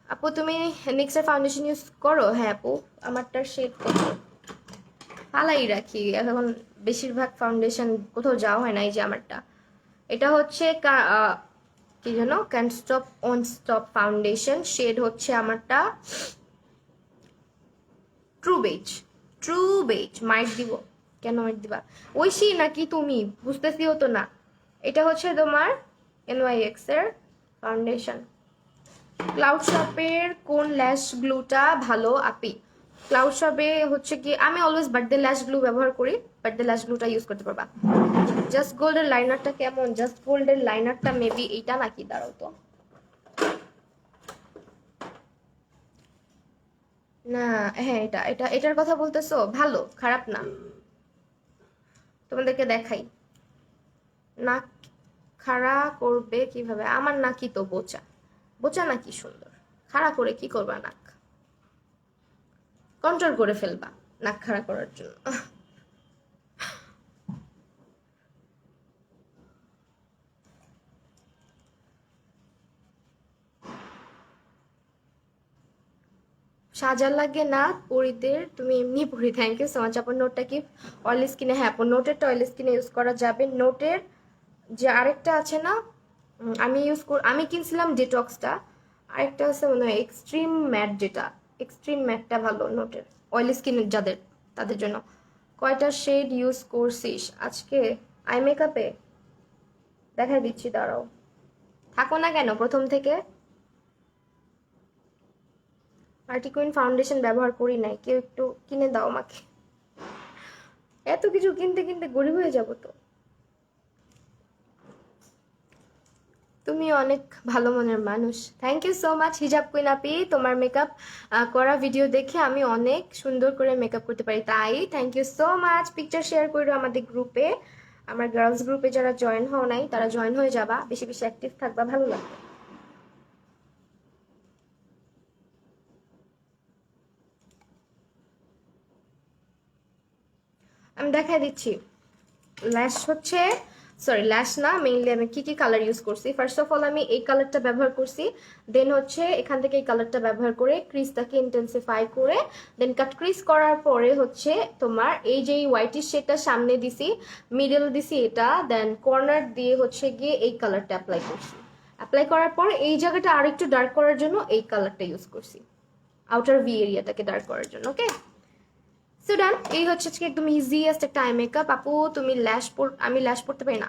আপু তুমি নিক্সের ফাউন্ডেশন ইউজ করো? হ্যাঁ আপু, আমারটার শেড কত ফালাই রাখি এখন, বেশিরভাগ ফাউন্ডেশন কোথাও যাওয়া হয় না। এই যে আমারটা, এটা হচ্ছে কি যেন, can stop on stop foundation, shade হচ্ছে আমারটা ট্রু বেজ। ট্রু বেজ মাইট দিব? কেন মাইট দিবা? ঐশী নাকি তুমি? বুঝতেছিও তো না। এটা হচ্ছে তোমার এনওয়াইএক্স এর ফাউন্ডেশন। ক্লাউড শপের কোন ল্যাশ গ্লুটা ভালো আপি? ক্লাউড শপে হচ্ছে কি, আমি অলওয়েজ বার্থডে ল্যাশ গ্লু ব্যবহার করি, বার্থডে ল্যাশ গ্লুটা ইউজ করতে পারবা। জাস্ট গোল্ডের লাইনারটা কেমন? জাস্ট গোল্ডের লাইনারটা মেবি এইটা নাকি, দাঁড়াও তো। না, হ্যাঁ এটা এটা এটার কথা বলতেছো, ভালো, খারাপ না। তোমাদেরকে দেখাই নাক খাড়া করবে কিভাবে। আমার নাকি তো বোচা, বোচা নাকি সুন্দর, খাড়া করে কি করবা? নাক কন্ট্রোল করে ফেলবা নাক খাড়া করার জন্য। সাজার লাগে না পরিদের, তুমি এমনি পরি। Thank you so much. আপনার নোটটা কি অয়েল স্কিনে? হ্যাঁ আপু, নোটেরটা অয়েল স্কিনে ইউজ করা যাবে। নোটের যে আরেকটা আছে না, আমি কিনছিলাম ডিটক্সটা, আরেকটা আছে মনে হয় এক্সট্রিম ম্যাট, যেটা এক্সট্রিম ম্যাটটা ভালো নোটের অয়েল স্কিনের যাদের, তাদের জন্য। কয়টা শেড ইউজ করছিস আজকে আই মেকআপে? দেখা দিচ্ছি, দাঁড়াও, থাকো না কেন প্রথম থেকে। আর্টিকুইন ফাউন্ডেশন ব্যবহার করি নাই, কেউ একটু কিনে দাও আমাকে। এত কিছু কিনতে কিনতে গরিব হয়ে যাবো তো। তুমি অনেক ভালো মনের মানুষ। থ্যাংক ইউ সো মাচ হিজাব কুইন আপি, তোমার মেকআপ করা ভিডিও দেখে আমি অনেক সুন্দর করে মেকআপ করতে পারি, তাই thank you so much. Picture share করো আমাদের গ্রুপে, আমার গার্লস গ্রুপে যারা জয়েন হও নাই তারা জয়েন হয়ে যাবা, বেশি বেশি অ্যাক্টিভ থাকবা, ভালো লাগবে। আমি দেখাই দিচ্ছি। ল্যাশ হচ্ছে, সরি ল্যাশ না, মেইনলি আমি কি কি কালার ইউজ করছি। ফার্স্ট অফ অল আমি এই কালারটা ব্যবহার করছি, দেন হচ্ছে এখান থেকে এই কালারটা ব্যবহার করে ক্রিজটাকে ইন্টেন্সিফাই করে, দেন কাট ক্রিজ করার পরে হচ্ছে তোমার এই যে হোয়াইটিশ শেডটা সামনে দিছি, মিডল দিছি এটা, দেন কর্নার দিয়ে হচ্ছে গিয়ে এই কালারটা অ্যাপ্লাই করছি। অ্যাপ্লাই করার পর এই জায়গাটা আরেকটু ডার্ক করার জন্য এই কালারটা ইউজ করছি, আউটার ভি এরিয়াটাকে ডার্ক করার জন্য। ওকে, সো ডান। এই হচ্ছে আজকে একদম ইজিয়েস্ট একটা আই মেকআপ। আপু তুমি আমি ল্যাশ পড়তে পারি না,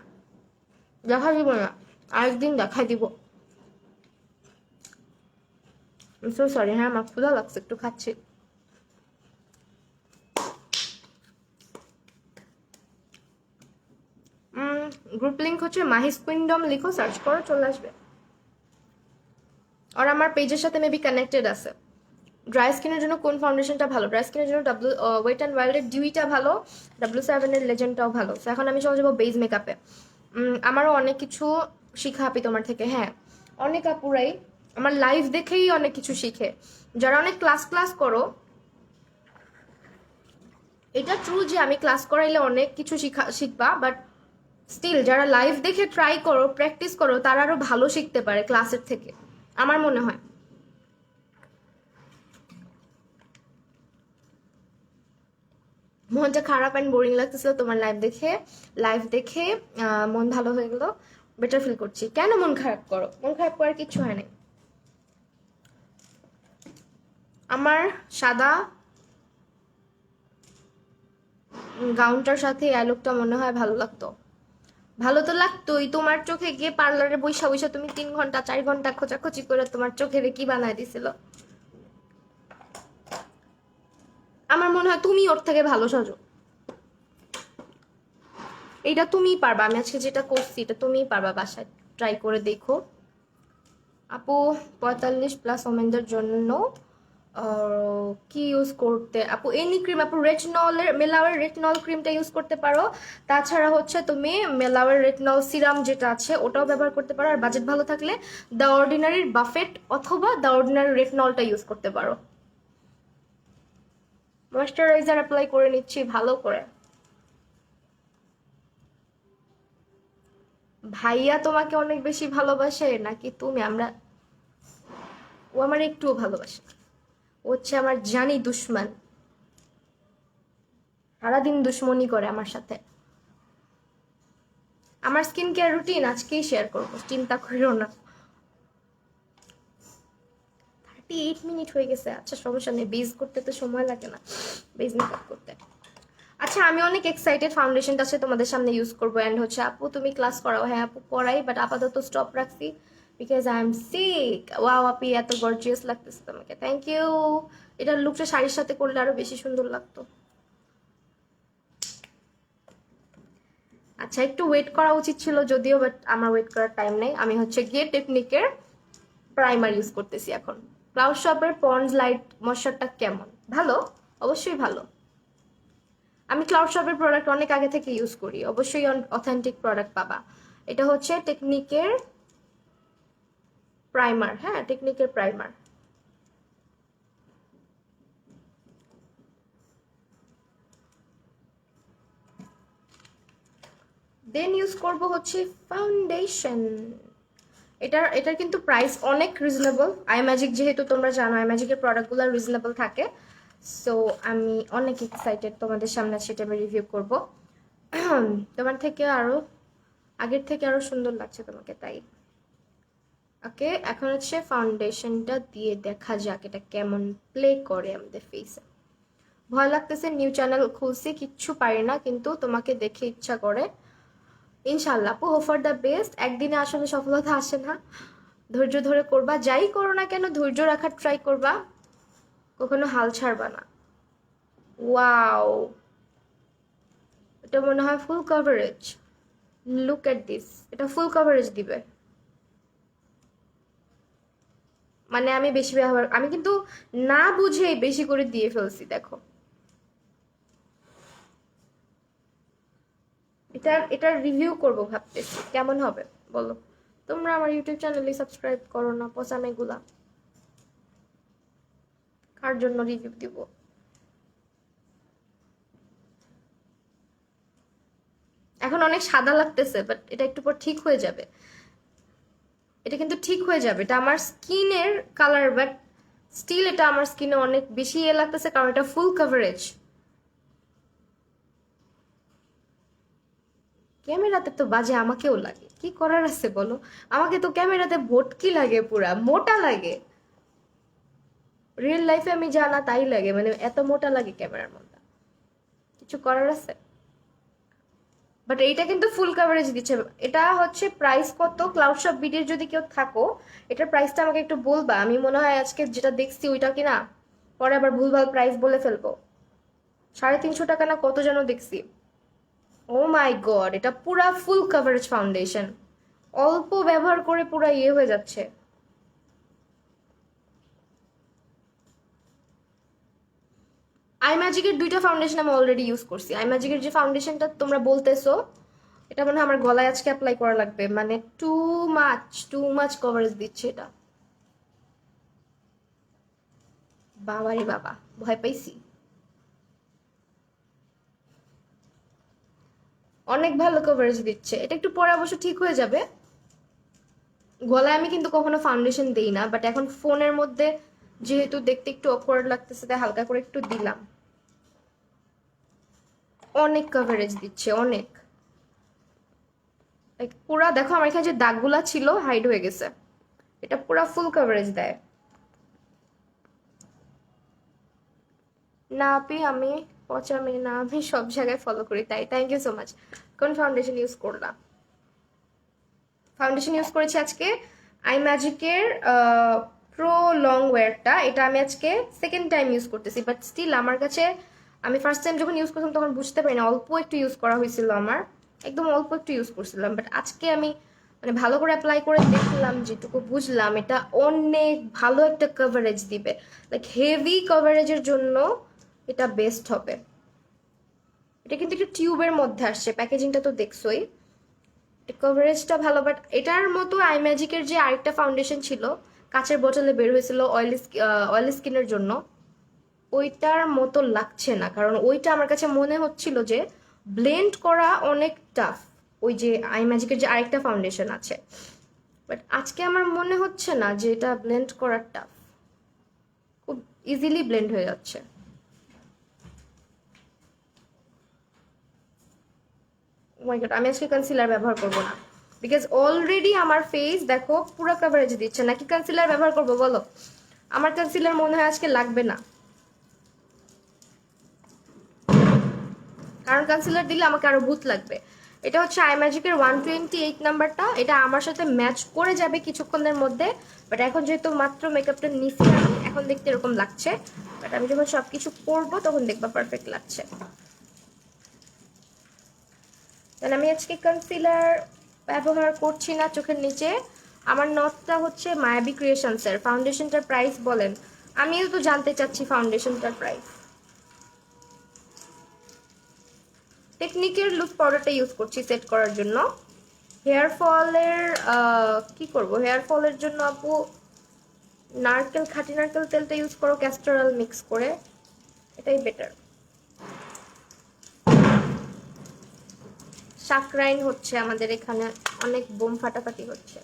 দেখা দিব না, আরেকদিন দেখাই দিব। সো সরি, হ্যাঁ আমার ক্ষুধা লাগছে, একটু খাচ্ছি। গ্রুপ লিঙ্ক হচ্ছে মাহিস কুইন্ডম, লিখো সার্চ করো চলে আসবে। আর আমার পেজের সাথে মেবি কানেক্টেড আছে। ড্রাই স্কিনের জন্য কোন ফাউন্ডেশনটা ভালো? ড্রাই স্কিনের জন্য ওয়েট অ্যান্ড ওয়াইল্ডের ডিউইটা ভালো, W7-এর লেজেন্ডটাও ভালো। তো এখন আমি চলে যাবো বেজ মেকআপে। আমারও অনেক কিছু শিখা আপি তোমার থেকে। হ্যাঁ, অনেক আপুরাই আমার লাইভ দেখেই অনেক কিছু শিখে। যারা অনেক ক্লাস ক্লাস করো, এটা ট্রু যে আমি ক্লাস করাইলে অনেক কিছু শিখবা, বাট স্টিল যারা লাইভ দেখে ট্রাই করো, প্র্যাকটিস করো, তারা আরো ভালো শিখতে পারে ক্লাসের থেকে, আমার মনে হয়। মনটা খারাপ অ্যান্ড বোরিং লাগতেছিল তোমার লাইভ দেখে মন ভালো হয়ে গেল, বেটার ফিল করছি। কেন মন খারাপ করো? মন খারাপ করার কিছু হয় নাই। আমার সাদা গাউনটার সাথে এই লুকটা মনে হয় ভালো লাগতো। ভালো তো লাগতোই, তোমার চোখে গিয়ে পার্লারে বৈশা বৈশা তুমি 3 ঘন্টা 4 ঘন্টা খোঁচাখুচি করে তোমার চোখের কি বানায় দিছিল। আমার মনে হয় তুমি ওর থেকে ভালো সাজো। এইটা তুমিই পারবা, আমি আজকে যেটা করছি এটা তুমিই পারবা, বাসায় ট্রাই করে দেখো। আপু 45+ ওমেনদের জন্য কি ইউজ করতে? আপু এনি ক্রিম, আপু মেলাওয়ের রেটনল ক্রিমটা ইউজ করতে পারো। তাছাড়া হচ্ছে তুমি মেলাওয়ের রেটনল সিরাম যেটা আছে ওটাও ব্যবহার করতে পারো। আর বাজেট ভালো থাকলে দ্য অর্ডিনারির বাফেট অথবা দ্য অর্ডিনারি রেটনলটা ইউজ করতে পারো। ময়েশ্চারাইজার অ্যাপ্লাই করে নিচ্ছি ভালো করে। ভাইয়া তোমাকে অনেক বেশি ভালোবাসে নাকি তুমি? ও আমার একটুও ভালোবাসে না। ও হচ্ছে আমার জানি দুশ্মন, সারাদিন দুশ্মনী করে আমার সাথে। আমার স্কিন কেয়ার রুটিন আজকেই শেয়ার করবো, চিন্তা করিও না। 38 মিনিট হয়ে গেছে। আচ্ছা সমস্যা নেই, বেজ করতে তো সময় লাগে না, বেজ মেকআপ করতে। আচ্ছা আমি অনেক এক্সাইটেড, ফাউন্ডেশনটা আছে তোমাদের সামনে ইউজ করবো। অ্যান্ড হচ্ছে আপু তুমি ক্লাস করাও? হ্যাঁ আপু করাই, বাট আপাতত স্টপ রাখছি because I am sick. Wow আপি এত গর্জিয়াস লাগতেছে তোমাকে, থ্যাংক ইউ। এটার লুকটা শাড়ির সাথে করলে আরো বেশি সুন্দর লাগতো। আচ্ছা একটু ওয়েট করা উচিত ছিল যদিও, বাট আমার ওয়েট করার টাইম নেই। আমি হচ্ছে গিয়ে টেকনিকের প্রাইমার ইউজ করতেছি এখন। ক্লাউড শপের পন্ডস লাইট ময়শ্চারটা কেমন? ভালো, অবশ্যই ভালো। আমি ক্লাউড শপের প্রোডাক্ট অনেক আগে থেকে ইউজ করি, অবশ্যই অথেন্টিক প্রোডাক্ট পাবা। এটা হচ্ছে টেকনিকের প্রাইমার, হ্যাঁ টেকনিকের প্রাইমার। দেন ইউজ করব হচ্ছে ফাউন্ডেশন। এটার কিন্তু প্রাইস অনেক রিজনেবল। আই ম্যাজিক যেহেতু তোমরা জানো আই ম্যাজিকের প্রোডাক্টগুলো রিজনেবল থাকে, সো আমি অনেক এক্সাইটেড তোমাদের সামনে সেটা আমি রিভিউ করব। তোমার থেকে আরো আগের থেকে আরো সুন্দর লাগছে তোমাকে, তাই। ওকে, এখন হচ্ছে ফাউন্ডেশনটা দিয়ে দেখা যাক এটা কেমন প্লে করে আমাদের ফেসে। ভয় লাগতেছে, নিউ চ্যানেল খুলছি, কিচ্ছু পারি না, কিন্তু তোমাকে দেখে ইচ্ছা করে। ইনশাল্লাহ আপু, হোপ ফর দ্য বেস্ট। একদিনে আসলে সফলতা আসে না, ধৈর্য ধরে করবা, যাই করো না কেন ধৈর্য রাখার ট্রাই করবা, কখনো হাল ছাড়বা না। ওয়াও, এটা মনে হয় ফুল কভারেজ। লুক এট দিস, এটা ফুল কভারেজ দিবে। মানে আমি বেশি ব্যবহার, আমি কিন্তু না বুঝেই বেশি করে দিয়ে ফেলছি, দেখো। এটার রিভিউ করব ভাবতেছি, কেমন হবে বলো। তোমরা আমার ইউটিউব চ্যানেলে সাবস্ক্রাইব করো না, পচামেগুলা কার জন্য রিভিউ দিব। এখন অনেক সাদা লাগতেছে, বাট এটা একটু পর ঠিক হয়ে যাবে। এটা কিন্তু ঠিক হয়ে যাবে, এটা আমার স্কিনের কালার, বাট স্টিল এটা আমার স্কিনে অনেক বেশি ইয়ে লাগতেছে, কারণ এটা ফুল কভারেজ। ক্যামেরাতে তো বাজে আমাকেও লাগে, কি করার আছে বলো। আমাকে তো ক্যামেরাতে ভটকি লাগে, পুরা মোটা লাগে। রিয়েল লাইফে আমি জানা তাই লাগে, মানে এত মোটা লাগে ক্যামেরার মধ্যে, কিছু করার আছে। বাট এইটা কিন্তু ফুল কভারেজ দিচ্ছে। এটা হচ্ছে প্রাইস কত, ক্লাউড শপ বিডির যদি কেউ থাকো, এটার প্রাইসটা আমাকে একটু বলবা। আমি মনে হয় আজকে যেটা দেখছি ওইটা কিনা, পরে আবার ভুলভাল প্রাইস বলে ফেলবো। 350 টাকা না কত যেন দেখছি। ও মাই গড, এটা পুরা ফুল কভারেজ ফাউন্ডেশন, অল্প ব্যবহার করে পুরা ইয়ে হয়ে যাচ্ছে। আই ম্যাজিকের দুইটা ফাউন্ডেশন আমি অলরেডি ইউজ করছি। আই ম্যাজিকের যে ফাউন্ডেশনটা তোমরা বলতেছো, এটা মনে হয় আমার গলায় আজকে অ্যাপ্লাই করা লাগবে, মানে টু মাচ কভারেজ দিচ্ছে এটা। বাবারে বাবা, ভয় পাইছি। অনেক ভালো কভারেজ দিচ্ছে, এটা একটু পরে অবশ্য ঠিক হয়ে যাবে। গলায় আমি কিন্তু কখনো ফাউন্ডেশন দেই না, বাট এখন ফোনের মধ্যে যেহেতু দেখতে একটু অকওয়ার্ড লাগতেছে, তাই হালকা করে একটু দিলাম। অনেক কভারেজ দিচ্ছে, অনেক। পুরা দেখো আমার এখানে যে দাগগুলা ছিল হাইড হয়ে গেছে, এটা পুরা ফুল কভারেজ দেয়। না আপি, আমি পচামি না, আমি সব জায়গায় ফলো করি, তাই থ্যাংক ইউ সো মাচ। কোন ফাউন্ডেশন ইউজ করলাম? ফাউন্ডেশন ইউজ করেছি আজকে আই ম্যাজিকের প্রো লং ওয়্যারটা। এটা আমি আজকে সেকেন্ড টাইম ইউজ করতেছি, বাট স্টিল আমার কাছে, আমি ফার্স্ট টাইম যখন ইউজ করতাম তখন বুঝতে পারি না, অল্প একটু ইউজ করা হয়েছিল আমার, একদম অল্প একটু ইউজ করছিলাম। বাট আজকে আমি মানে ভালো করে অ্যাপ্লাই করে দেখলাম, যেটুকু বুঝলাম এটা অনেক ভালো একটা কভারেজ দিবে। লাইক হেভি কভারেজের জন্য এটা বেস্ট হবে। এটা কিন্তু একটু টিউবের মধ্যে আসছে, প্যাকেজিংটা তো দেখছোই। কভারেজটা ভালো, বাট এটার মতো আই ম্যাজিকের যে আরেকটা ফাউন্ডেশন ছিল কাঁচের বোতলে বের হয়েছিল অয়েলি স্কিনের জন্য, ওইটার মতো লাগছে না। কারণ ওইটা আমার কাছে মনে হচ্ছিল যে ব্লেন্ড করা অনেক টাফ, ওই যে আই ম্যাজিকের যে আরেকটা ফাউন্ডেশন আছে। বাট আজকে আমার মনে হচ্ছে না যে এটা ব্লেন্ড করা টাফ, খুব ইজিলি ব্লেন্ড হয়ে যাচ্ছে। মাই গড, আমি আজকে কনসিলার ব্যবহার করবো না, বিকজ অলরেডি আমার ফেস দেখো পুরো কভারেজ দিচ্ছে, নাকি কনসিলার ব্যবহার করবো বলো? আমার কনসিলার মনে হয় আজকে লাগবে না, কারণ কনসিলার দিলে আমাকে আরো ভূত লাগবে। এটা হচ্ছে আই ম্যাজিকের 128 নাম্বারটা, এটা আমার সাথে ম্যাচ করে যাবে কিছুক্ষণের মধ্যে। বাট এখন যেহেতু মাত্র মেকআপটা নিচ্ছি আমি, এখন দেখতে এরকম লাগছে, বাট আমি যখন সবকিছু করবো তখন দেখবা পারফেক্ট লাগছে। তাহলে আমি আজকে কনসিলার ব্যবহার করছি না চোখের নিচে। আমার নটটা হচ্ছে মায়াবী ক্রিয়েশনসের। ফাউন্ডেশনটার প্রাইস বলেন, আমিও তো জানতে চাচ্ছি ফাউন্ডেশনটার প্রাইস। টেকনিকের লুজ পাউডারটা ইউজ করছি সেট করার জন্য। হেয়ার ফলের কি করব, হেয়ার ফলের জন্য আপু নারকেল, খাঁটি নারকেল তেলটা ইউজ করো ক্যাস্টর অয়েল মিক্স করে, এটাই বেটার। শাকরাইন হচ্ছে আমাদের এখানে, অনেক বোম ফাটাফাটি হচ্ছে।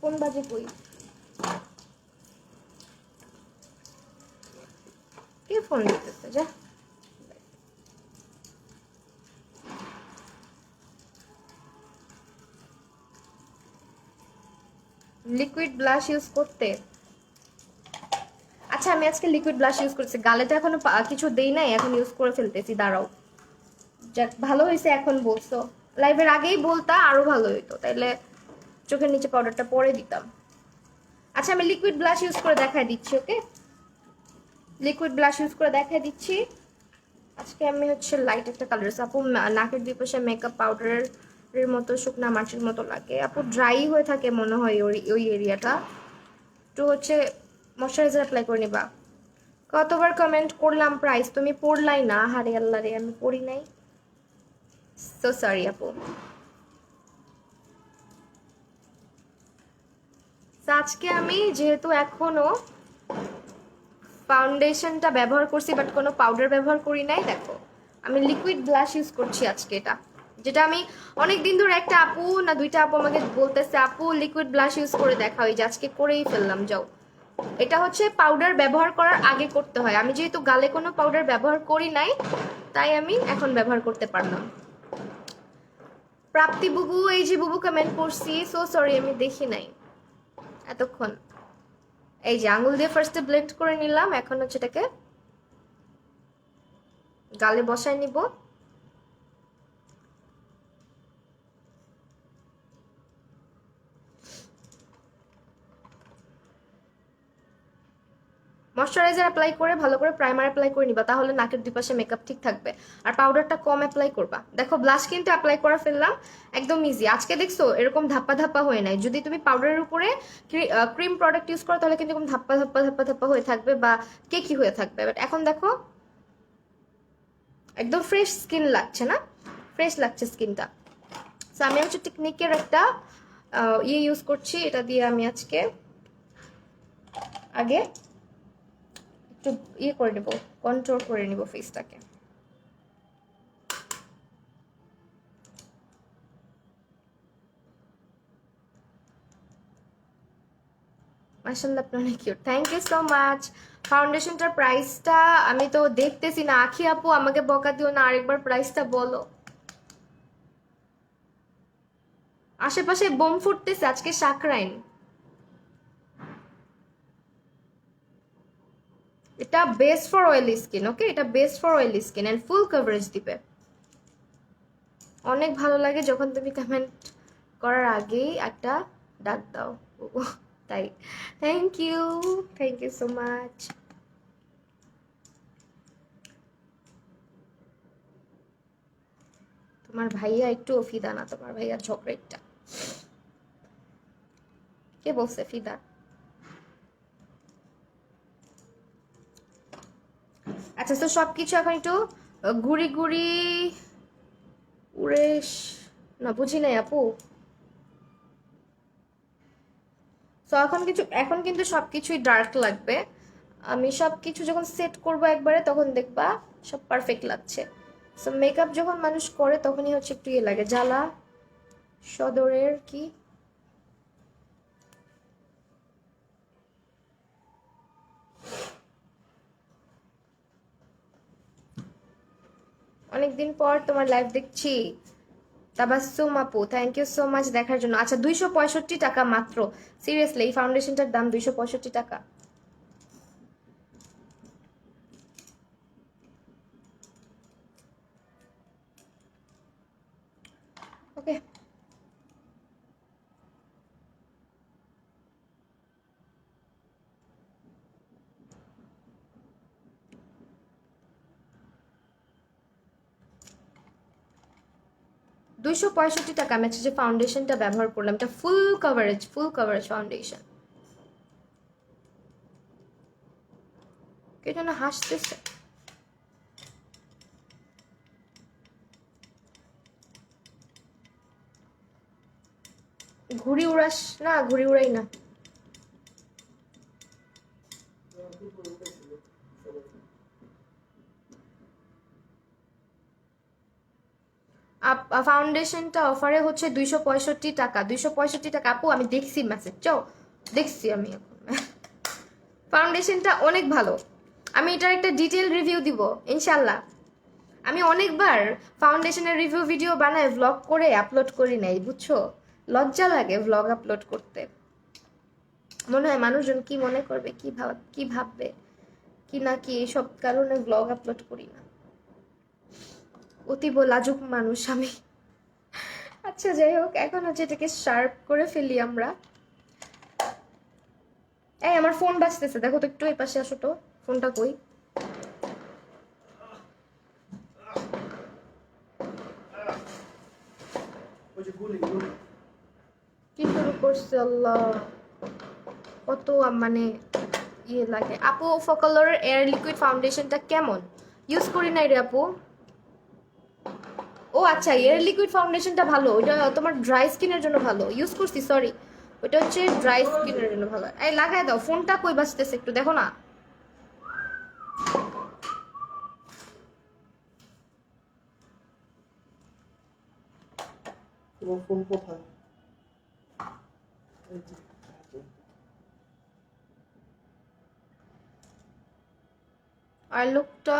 কোন বাজে কই কে ফোন দিতেছে যা লিকুইড ব্লাশ ইউজ করতে আচ্ছা আমি আজকে লিকুইড ব্লাশ ইউজ করছি গালে তো এখনো কিছু দেই নাই এখন ইউজ করে ফেলতেছি দাঁড়াও যাক ভালো হয়েছে এখন বলছো লাইভের আগেই বলতা আরো ভালো হইতো তাইলে চোখের নিচে পাউডারটা পরে দিতাম আচ্ছা আমি লিকুইড ব্লাশ ইউজ করে দেখাই দিচ্ছি ওকে লিকুইড ব্লাশ ইউজ করে দেখাই দিচ্ছি আজকে আমি হচ্ছে লাইট একটা কালার আপু নাকের দুই পাশে মেকআপ পাউডারের মতো শুকনা মাটির মতো লাগে আপু ড্রাই হয়ে থাকে মনে হয় ওই এরিয়াটা একটু হচ্ছে ময়শ্চারাইজার অ্যাপ্লাই করে নিবা কতবার কমেন্ট করলাম প্রাইস তুমি পড়লাই না হারে আল্লাহ রে আমি পড়ি নাই সো সরি আপু আজকে আমি যেহেতু এখনো ফাউন্ডেশনটা ব্যবহার করছি বাট কোনো পাউডার ব্যবহার করি নাই দেখো আমি লিকুইড ব্লাশ ইউজ করছি আজকে এটা যেটা আমি অনেক দিন ধরে একটা আপু না দুইটা আপু আমাকে বলতেছে আপু লিকুইড ব্লাশ ইউজ করে দেখা ওই যে আজকে করেই ফেললাম যাও এটা হচ্ছে পাউডার ব্যবহার করার আগে করতে হয় আমি যেহেতু গালে কোনো পাউডার ব্যবহার করি নাই তাই আমি এখন ব্যবহার করতে পারলাম প্রাপ্তি বুবু এই যে বুবু কমেন্ট করছি সো সরি আমি দেখি নাই এতক্ষণ এই যে আঙুল দিয়ে ফার্স্টে ব্লেন্ড করে নিলাম এখন হচ্ছে এটাকে গালে বসায় নিব ময়শ্চারাইজার অ্যাপ্লাই করে ভালো করে প্রাইমার অ্যাপ্লাই করে নিবা তাহলে নাকের দুই পাশে মেকআপ ঠিক থাকবে আর পাউডারটা কম অ্যাপ্লাই করবা দেখো ব্লাশ কিন্তু অ্যাপ্লাই করা ফেললাম একদম ইজি আজকে দেখছো এরকম ধাপ্পা ধাপ্পা হয়ে নাই যদি তুমি পাউডারের উপরে ক্রিম প্রোডাক্ট ইউজ করো তাহলে কিন্তু এরকম ধাপ্পা ধাপ্পা ধাপ্পা ধাপ্পা হয়ে থাকবে বা কেকি হয়ে থাকবে বাট এখন দেখো একদম ফ্রেশ স্কিন লাগছে না ফ্রেশ লাগছে স্কিনটা সো আমি হচ্ছে টেকনিকের একটা ইউজ করছি এটা দিয়ে আমি আজকে আগে একটু করে নেব কন্ট্রোল করে নিব ফেসটাকে মাশাআল্লাহ আপনি অনেক cute thank you so much ফাউন্ডেশনটার প্রাইসটা আমি তো দেখতেছি না আখি আপু আমাকে বকা দিও না আরেকবার প্রাইসটা বলো আশেপাশে বোম ফুটতেছে আজকে সাকরাইন এটা best for oily skin okay এটা best for oily skin and full coverage দিবে অনেক ভালো লাগে যখন তুমি কমেন্ট করার আগেই একটা ডাক দাও তাই থ্যাংক ইউ সো মাচ তোমার ভাইয়া একটু ফিদা না তোমার ভাইয়া ঝগড়া কে বলছে ফিদা আচ্ছা তো সবকিছু এখন একটু ঘুরি ঘুরি উড়ে না বুঝি নাই আপু তো এখন কিন্তু সবকিছুই ডার্ক লাগবে আমি সবকিছু যখন সেট করব একবারে তখন দেখবা সব পারফেক্ট লাগছে সো মেকআপ যখন মানুষ করে তখনই হচ্ছে একটু ইয়ে লাগে জ্বালা সদরের কি অনেকদিন পর তোমার লাইভ দেখছি তাবাসসুম আপু থ্যাংক ইউ সো মাচ দেখার জন্য আচ্ছা 265 টাকা মাত্র সিরিয়াসলি এই ফাউন্ডেশনটার দাম 265 টাকা ওকে টাকা আমি যে ফাউন্ডেশনটা ব্যবহার করলাম এটা ফুল কভারেজ ফাউন্ডেশন কে যেন হাসতেছে ঘুড়ি উড়াস না ঘুড়ি উড়াই না ফাউন্ডেশনটা অফারে হচ্ছে 265 টাকা। 265 টাকা আপু, আমি দেখছি মেসেজ, চাও দেখছি আমি এখন। ফাউন্ডেশনটা অনেক ভালো, আমি এটার একটা ডিটেল রিভিউ দিব ইনশাল্লাহ। আমি অনেকবার ফাউন্ডেশনের রিভিউ ভিডিও বানায় ভ্লগ করে আপলোড করি নাই, বুঝছো? লজ্জা লাগে ভ্লগ আপলোড করতে, মনে হয় মানুষজন কি মনে করবে, কি ভাববে কি না কি, এইসব কারণে ভ্লগ আপলোড করি না। অতীব লাজুক মানুষ আমি। আচ্ছা যাই হোক, এখন হচ্ছে এটাকে শার্প করে ফেলি আমরা। এই আমার ফোন বাজতেছে, দেখো তো একটু এই পাশে আসো তো, ফোনটা কই? কি শুরু করছে আল্লাহ, কত মানে ইয়ে লাগে। আপু ফোকালোরের এয়ার লিকুইড ফাউন্ডেশনটা কেমন? ইউজ করি নাই রে আপু। ও আচ্ছা, এয়ার লিকুইড ফাউন্ডেশনটা ভালো, ওইটা তোমার ড্রাই স্কিনের জন্য ভালো। ইউজ করছি, সরি, ওইটা হচ্ছে ড্রাই স্কিনের জন্য ভালো। এই লাগাই দাও, ফোনটা কই বাজতেছে একটু দেখো না। তোমার ফোন কোথায়? আর লুকটা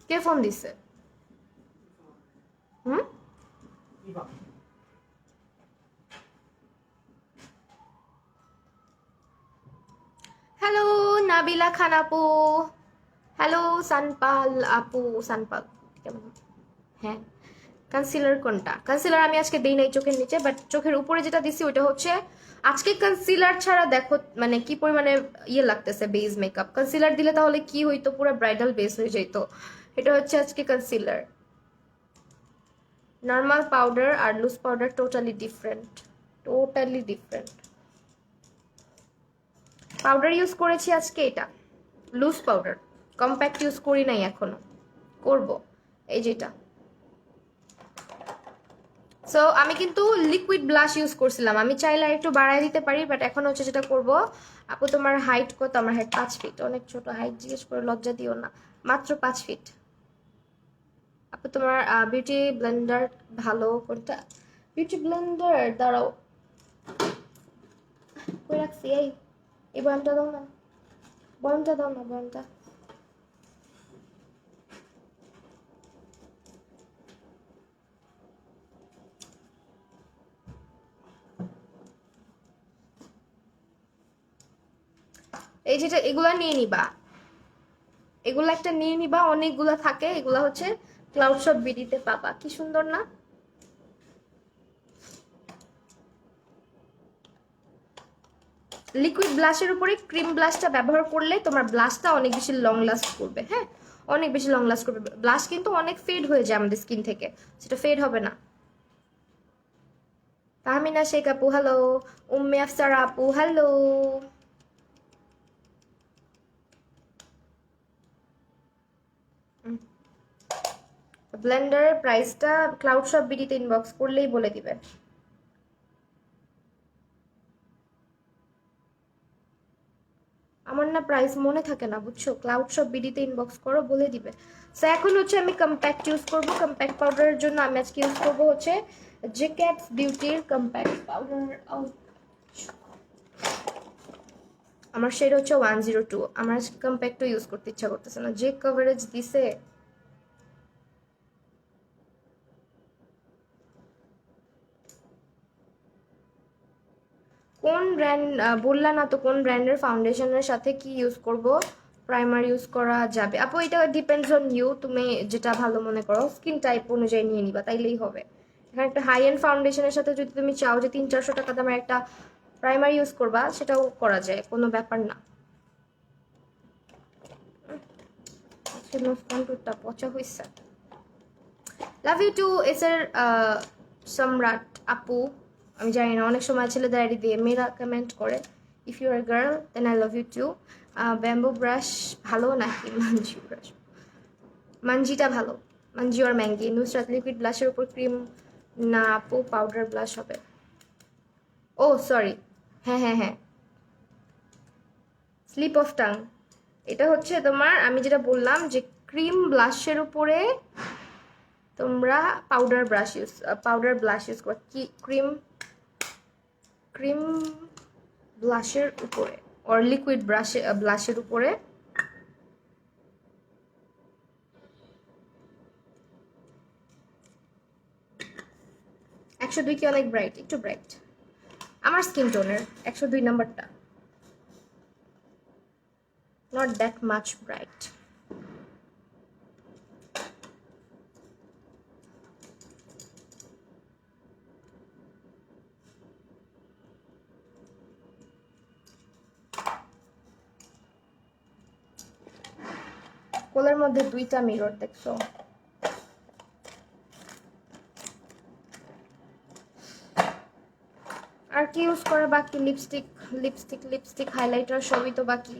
কে ফোন দিছে? হুম, হ্যালো নাবিলা খান আপু, হ্যালো সানপাল আপু, সানপাল কেমন? হ্যাঁ, কনসিলার কোনটা? কনসিলার আমি আজকে দেই নাই চোখের নিচে, বাট চোখের উপরে যেটা দিছি ওটা হচ্ছে আজকে কনসিলার ছাড়া দেখো মানে কি পরিমাণে ইয়ে লাগতেছে বেস মেকআপ। কনসিলার দিলে তাহলে কি হইতো, পুরো ব্রাইডাল বেস হয়ে যেত। এটা হচ্ছে আজকে কনসিলার। নর্মাল পাউডার আর loose powder totally different, totally different. Powder use করেছি আজকে, এটা লুজ পাউডার, কম্প্যাক্ট ইউজ করি নাই এখনো, করব এই যেটা। সো আমি কিন্তু লিকুইড ব্লাশ ইউজ করছিলাম, আমি চাইলে একটু বাড়াই দিতে পারি, বাট এখন হচ্ছে যেটা করব। আপু তোমার হাইট কত? আমার হাইট 5 ফিট, অনেক ছোট হাইট জিজ্ঞেস করে লজ্জা দিও না, মাত্র 5 ফিট। আপু তোমার বিউটি ব্লেন্ডার ভালো কোনটা? বিউটি ব্লেন্ডার দাঁড়াও, কই রাখছি? এই বয়ামটা দাও না, বয়ামটা দাও না, বয়ামটা। এই যেটা, এগুলা নিয়ে নিবা, এগুলা একটা নিয়ে নিবা, অনেকগুলা থাকে, এগুলা হচ্ছে ক্লাউড শপ বিডিতে পাবা। কি সুন্দর না? লিকুইড ব্লাশের উপরে ক্রিম ব্লাশটা ব্যবহার করলে তোমার ব্লাশটা অনেক বেশি লং লাস্ট করবে। হ্যাঁ, অনেক বেশি লং লাস্ট করবে। ব্লাশ কিন্তু অনেক ফেড হয়ে যায় আমাদের স্কিন থেকে, সেটা ফেড হবে না। তাহমিনা শেখ আপু হ্যালো, উম্মে আফসার আপু হ্যালো। ব্লেন্ডারের প্রাইসটা ক্লাউড শপ বিডিতে ইনবক্স করলেই বলে দিবে। আমার না প্রাইস মনে থাকে না, বুঝছো? ক্লাউড শপ বিডিতে ইনবক্স করো, বলে দিবে। সো এখন হচ্ছে আমি কম্প্যাক্ট ইউজ করব। কম্প্যাক্ট পাউডারের জন্য আমি আজকে ইউজ করব হচ্ছে জেকেটস বিউটির কম্প্যাক্ট পাউডার। আমার শেড হচ্ছে 102। আমার কম্প্যাক্টও ইউজ করতে ইচ্ছা করতেছে না, যে কভারেজ দিছে। কোন ব্র্যান্ড বললা না তো, কোন ব্র্যান্ডের ফাউন্ডেশনের সাথে কি ইউজ করব? প্রাইমার ইউজ করা যাবে আপু, এটা ডিপেন্ডস অন ইউ, তুমি যেটা ভালো মনে করো স্কিন টাইপ অনুযায়ী নিয়ে নিবা, তাইলেই হবে। এখানে একটা হাই এন্ড ফাউন্ডেশনের সাথে যদি তুমি চাও যে 300-400 টাকা দামের একটা প্রাইমার ইউজ করবা, সেটাও করা যায়, কোনো ব্যাপার না। কন্ট্রোলটা পচা হয়েছে। লাভ ইউ টু এসের সম্রাট আপু। আমি জানি না, অনেক সময় ছেলেদের আইডি দিয়ে মেয়েরা কমেন্ট করে। If you are girl then I love you too. Bamboo brush ভালো নাকি মানজি ব্রাশ? মানজিটা ভালো, মানজি আর ম্যাঙ্গি। নুসরাত লিকুইড ব্লাশের উপর ক্রিম না আপু, পাউডার ব্লাশ হবে। ও সরি, হ্যাঁ হ্যাঁ হ্যাঁ, স্লিপ অফ টাং। এটা হচ্ছে তোমার, আমি যেটা বললাম যে ক্রিম ব্লাশের উপরে তোমরা পাউডার ব্লাশ ইউজ করো, কি ক্রিম ক্রিম ব্লাশের উপরে অর লিকুইড ব্লাশের উপরে 102 কি অনেক ব্রাইট? একটু ব্রাইট আমার স্কিন টোনের, 102 নাম্বারটা, নট দ্যাট মাচ ব্রাইট। কোলের মধ্যে 2টা মিরর দেখছো? আর কি ইউজ করে বাকি? লিপস্টিক হাইলাইটার সবই তো বাকি।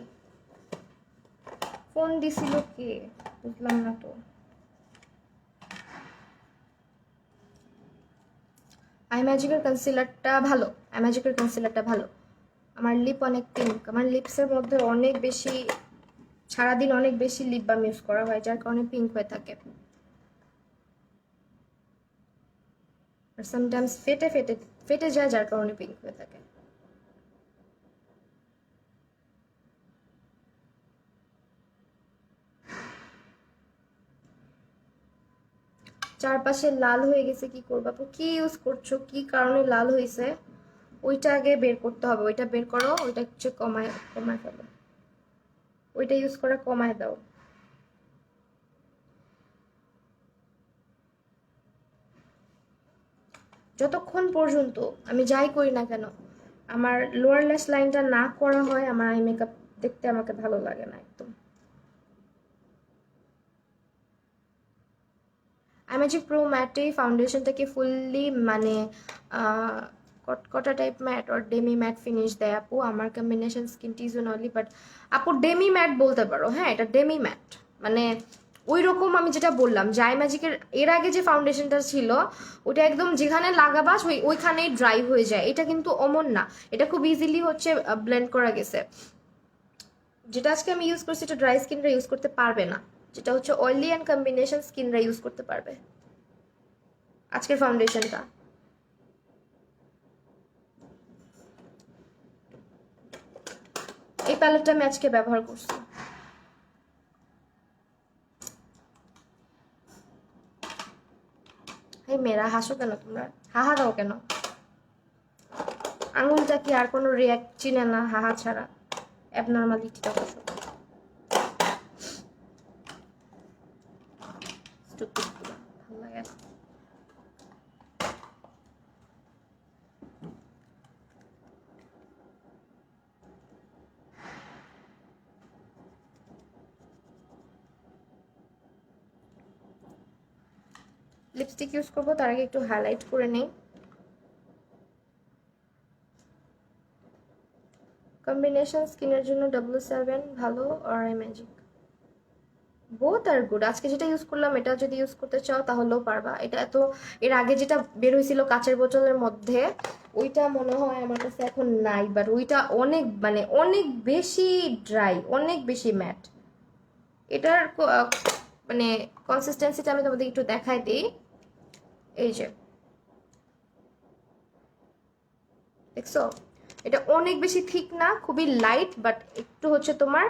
ফোন দিছিল কে? বুঝলাম না তো। আইম্যাজিকের কনসিলারটা ভালো। আমার লিপ অনেক পিঙ্ক, আমার লিপসের মধ্যে অনেক বেশি, সারাদিন অনেক বেশি লিপ বাম ইউজ করা হয়, যার কারণে পিঙ্ক হয়ে থাকে। আর সামটাইমস ফেটে যায়, যার কারণে পিঙ্ক হয়ে থাকে। চারপাশে লাল হয়ে গেছে, কি করবো আপু? কি ইউজ করছো, কি কারণে লাল হয়েছে ওইটা আগে বের করতে হবে। ওইটা বের করো, ওইটা হচ্ছে কমায় কমায় ফেলো, ওইটা ইউজ করে কমায় দাও। যতক্ষণ পর্যন্ত আমি যাই করি না কেন আমার লোয়ার ল্যাশ লাইনটা না করা হয়, আমার আই মেকআপ দেখতে আমাকে ভালো লাগে না একদম। ম্যাজিক প্রো ম্যাটে ফাউন্ডেশনটাকে ফুললি মানে কটকটা টাইপ ম্যাট আর ডেমি ম্যাট ফিনিশ দেয় আপু। আমার combination skin Teejan only, but আপু ডেমি ম্যাট বলতে পারো, হ্যাঁ এটা ডেমি ম্যাট। মানে ওই রকম আমি যেটা বললাম যে আই ম্যাজিকের এর আগে যে ফাউন্ডেশনটা ছিল ওটা একদম যেখানে লাগাবাস ওইখানেই ড্রাই হয়ে যায়, এটা কিন্তু অমন না, এটা খুব ইজিলি হচ্ছে ব্লেন্ড করা গেছে। যেটা আজকে আমি ইউজ করছি এটা ড্রাই স্কিনরা ইউজ করতে পারবে না, যেটা হচ্ছে অয়েলি অ্যান্ড কম্বিনেশন স্কিনরা ইউজ করতে পারবে আজকের ফাউন্ডেশনটা। এই প্যালেটটা আমি আজকে ব্যবহার করছি। এই মেয়েরা হাসো কেন তোমরা? হাহা দাও কেন? আঙুলটা কি আর কোনো রিয়াক্ট চিনে না হাহা ছাড়া? অ্যাবনর্মালিটিটা বসো। ভালো লাগে না। লিপস্টিক ইউজ করবো, তার আগে একটু হাইলাইট করে নেই। কম্বিনেশন স্কিনের জন্য W7 ভালো আর I magic, both are good. আজকে যেটা ইউজ করলাম এটা যদি ইউজ করতে চাও তাহলেও পারবা। এটা এত, এর আগে যেটা বের হয়েছিল কাচের বোতলের মধ্যে ওইটা মনে হয় আমার কাছে এখন নাই, বাট ওইটা অনেক মানে অনেক বেশি ড্রাই, অনেক বেশি ম্যাট। এটার মানে কনসিস্টেন্সিটা আমি তোমাদের একটু দেখাই দিই। এই যে দেখছো, এটা অনেক বেশি থিক না, খুবই লাইট, বাট একটু হচ্ছে তোমার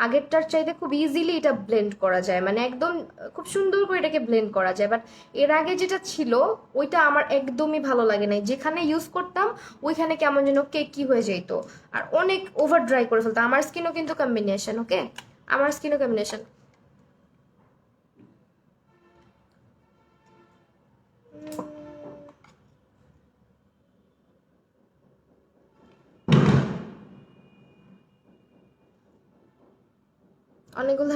আগেরটার চাইতে খুব ইজিলি এটা ব্লেন্ড করা যায়, মানে একদম খুব সুন্দর করে এটাকে ব্লেন্ড করা যায়। বাট এর আগে যেটা ছিল ওইটা আমার একদমই ভালো লাগে নাই, যেখানে ইউজ করতাম ওইখানে কেমন যেন কেকি হয়ে যেত আর অনেক ওভার ড্রাই করে ফেলতো। আমার স্কিনও কিন্তু কম্বিনেশন, ওকে আমার স্কিনও কম্বিনেশন। অনেকগুলো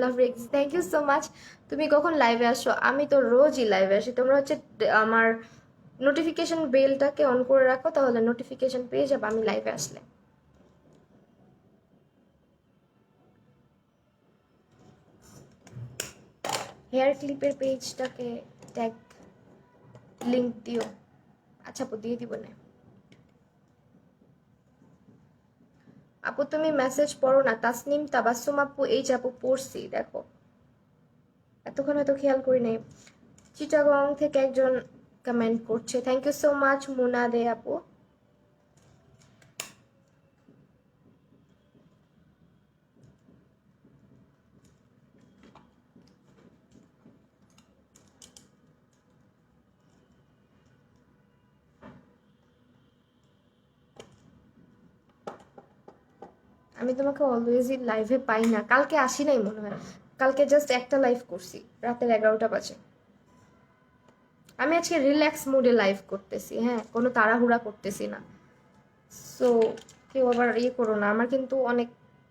love reacts, thank you so much. তুমি কখন লাইভে আসো? আমি তো রোজই লাইভে আসি। তোমরা হচ্ছে আমার নোটিফিকেশন বেলটাকে অন করে রাখো, তাহলে নোটিফিকেশন পেয়ে যাবে আমি লাইভে আসলে। হেয়ার ক্লিপের পেজটাকে ট্যাগ লিংক দিও। আচ্ছা আপু দিয়ে দিব না। আপু তুমি মেসেজ পড়ো না। তাসনিম তাবাসসুম আপু, এই যে আপু পড়ছি দেখো, এতক্ষণ হয়তো খেয়াল করি নাই। চিটাগং থেকে একজন কমেন্ট করছে, থ্যাংক ইউ সো মাচ মুনা দে আপু। আমি তোমাকে অলওয়েজই লাইভে পাই না, কালকে আসি নাই মনে হয়। কালকে জাস্ট একটা লাইভ করছি, রাতের 11টা বাজে। আমি আজকে রিল্যাক্স মুডে লাইভ করতেছি, হ্যাঁ, কোনো তাড়াহুড়া করতেছি না। সো কেউ আবার ইয়ে করো না, আমার কিন্তু অনেক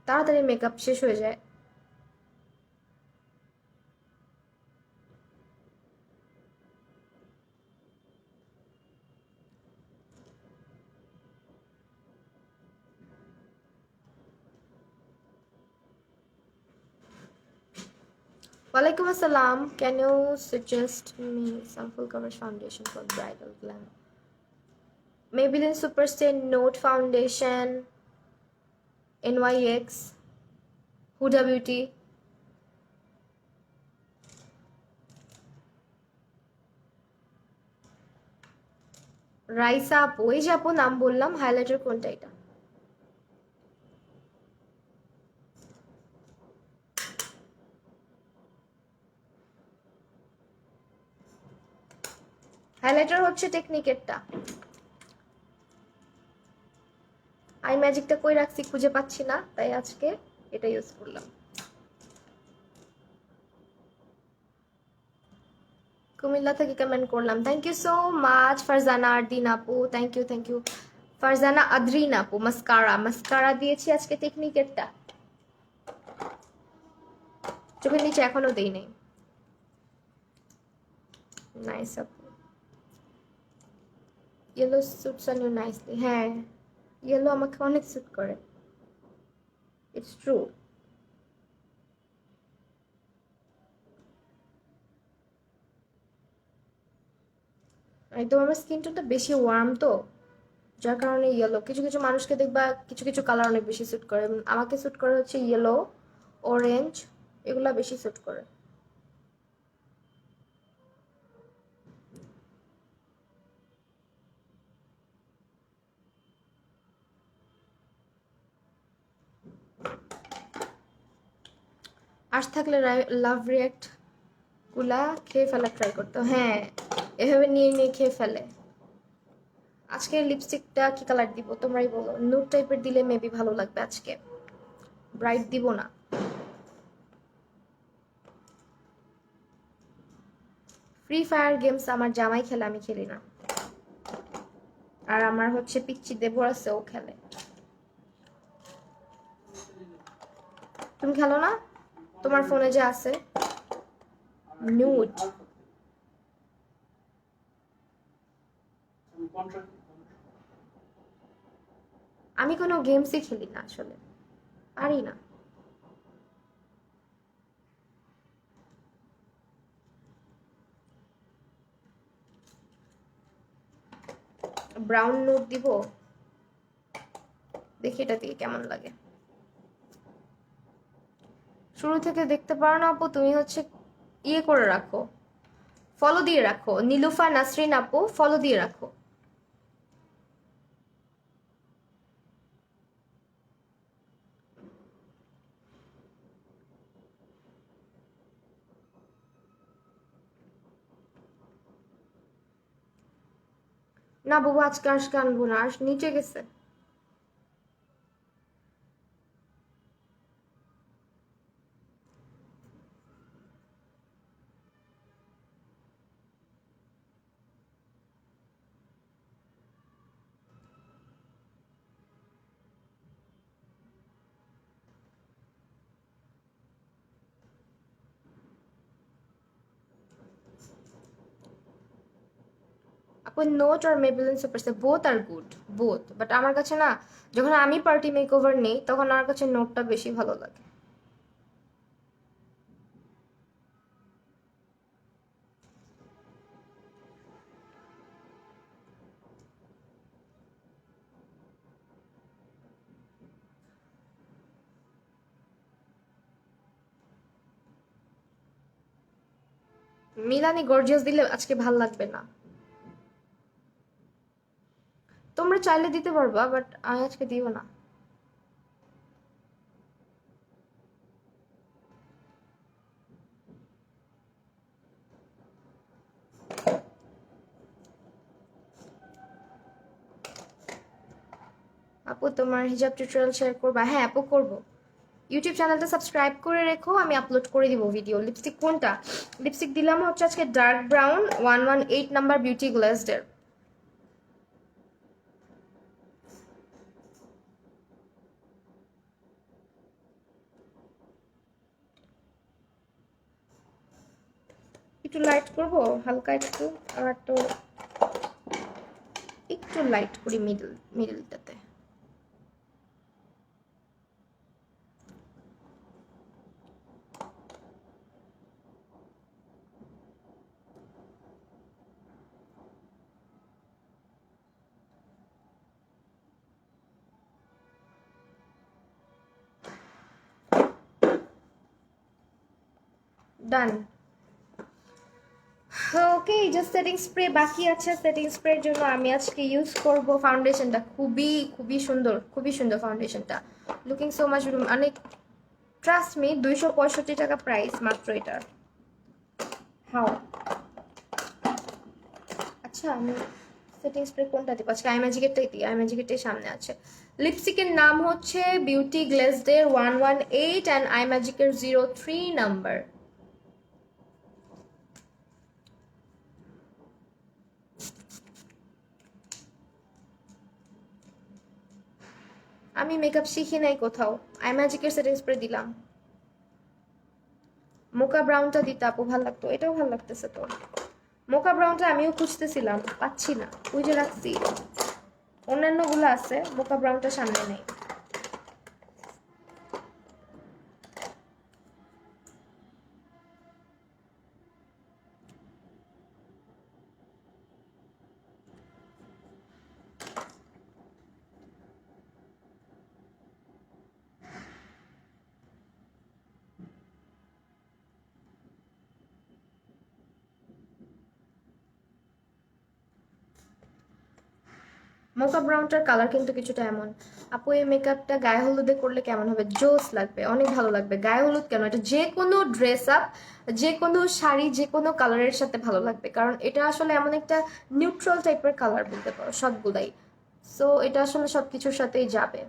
তাড়াতাড়ি মেকআপ শেষ হয়ে যায়। Walaikum assalam. Can you suggest me some full coverage foundation for bridal glam? Maybelline Superstay Note Foundation, NYX, Huda Beauty. Raisa আপু, এই যে আপু নাম বললাম, হাইলাইটার কোনটা এটা? হাইলাইটার হচ্ছে টেকনিকেরটা। আই ম্যাজিকটা কই রাখছি খুঁজে পাচ্ছি না, তাই আজকে এটা ইউজ করলাম। কুমিল্লা থেকে কমেন্ট করলাম, thank you so much Farzana Ardin আপু, thank you thank you. Farzana Adrin আপু, মাস্কারা মাস্কারা দিয়েছি আজকে টেকনিকেরটা, চোখের নিচে এখনো দেই নাই। নাইস আপু, yellow suits on you nicely. হ্যাঁ, ইয়েলো আমাকে অনেক স্যুট করে, ইটস ট্রু। একদম আমার স্কিন টোনটা বেশি ওয়ার্ম তো, যার কারণে ইয়েলো। কিছু কিছু মানুষকে দেখবা কিছু কিছু কালার অনেক বেশি স্যুট করে, আমাকে স্যুট করে হচ্ছে ইয়েলো, অরেঞ্জ, এগুলা বেশি স্যুট করে। আজ থাকলে লাভ রিয়াক্ট গুলা খেয়ে ফেলা ট্রাই করতো, হ্যাঁ, এভাবে নিয়ে নিয়ে খেয়ে ফেলে। আজকে লিপস্টিকটা কি কালার দিব তোমরাই বলো, নুড টাইপের দিলে মেবি ভালো লাগবে আজকে, ব্রাইট দিব না। ফ্রি ফায়ার গেমস আমার জামাই খেলে, আমি খেলি না। আর আমার হচ্ছে পিচ্চি দেবর আছে, ও খেলে। তুমি খেলো না? তোমার ফোনে যে আছে নুড। আমি কোনো গেমসই খেলি না আসলে, পারি না। ব্রাউন নুড দিব, দেখি এটা দিয়ে কেমন লাগে। শুরু থেকে দেখতে পারো না আপু, তুমি হচ্ছে ইয়ে করে রাখো, ফলো দিয়ে রাখো, নীলুফা নাসরিন আপু ফলো দিয়ে রাখো। না বাবু, আজকে আজকে আনবো না, আজ নিচে গেছে। আপু নোট আর Maybelline superstar both are good, both, but আমার কাছে না, যখন আমি পার্টি মেকওভার নেই তখন আমার কাছে নোটটা বেশি ভালো লাগে। মিলানি গর্জিয়াস দিলে আজকে ভাল লাগবে না। তোমরা চাইলে দিতে পারবা, বাট আমি আজকে দিব না। আপু তোমার হিজাব টিউটোরিয়াল শেয়ার করবা? হ্যাঁ আপু করবো। ইউটিউব চ্যানেলটা সাবস্ক্রাইব করে রেখো, আমি আপলোড করে দিব ভিডিও। লিপস্টিক কোনটা? লিপস্টিক দিলাম হচ্ছে আজকে ডার্ক ব্রাউন 118 নাম্বার বিউটি গ্লেজডের। একটু লাইট করব হালকা একটু, আর একটু একটু লাইট করি মিডলটাতে। ডান। ওকে, জাস্ট সেটিং স্প্রে বাকি আছে। সেটিং স্প্রের জন্য আমি আজকে ইউজ করব ফাউন্ডেশনটা। খুবই খুবই সুন্দর, খুবই সুন্দর ফাউন্ডেশনটা। লুকিং সো মাচ, অনেক ট্রাস্ট মি। 265 টাকা প্রাইস মাত্র এটার। হাও আচ্ছা, আমি সেটিং স্প্রে কোনটা দিব আজকে? আই ম্যাজিকেরটাই দিই, আই ম্যাজিকেরটাই সামনে আছে। লিপস্টিকের নাম হচ্ছে বিউটি গ্লেজডের 118 অ্যান্ড আই ম্যাজিকের 03 নাম্বার। আমি মেকআপ শিখি নাই কোথাও, আই ম্যাজিকের সেটিং স্প্রে দিলাম। মোকা ব্রাউনটা দিতে আপু ভালো লাগতো, এটাও ভালো লাগতেছে তো। মোকা ব্রাউনটা আমিও খুঁজতেছিলাম, পাচ্ছি না, বুঝে রাখছি। অন্যান্য গুলো আছে, মোকা ব্রাউনটা সামনে নেই। মোকা ব্রাউনটার কালার কিন্তু কিছুটা এমন। আপু এই মেকআপটা গায়ে হলুদে করলে কেমন হবে? জোস লাগবে, অনেক ভালো লাগবে। গায়ে হলুদ কেন, এটা যে কোনো ড্রেস আপ, যে কোনো শাড়ি, যে কোনো কালারের সাথে ভালো লাগবে, কারণ এটা আসলে এমন একটা নিউট্রাল টাইপের কালার বলতে পারো সবগুলাই। সো এটা আসলে সবকিছুর সাথেই যাবে,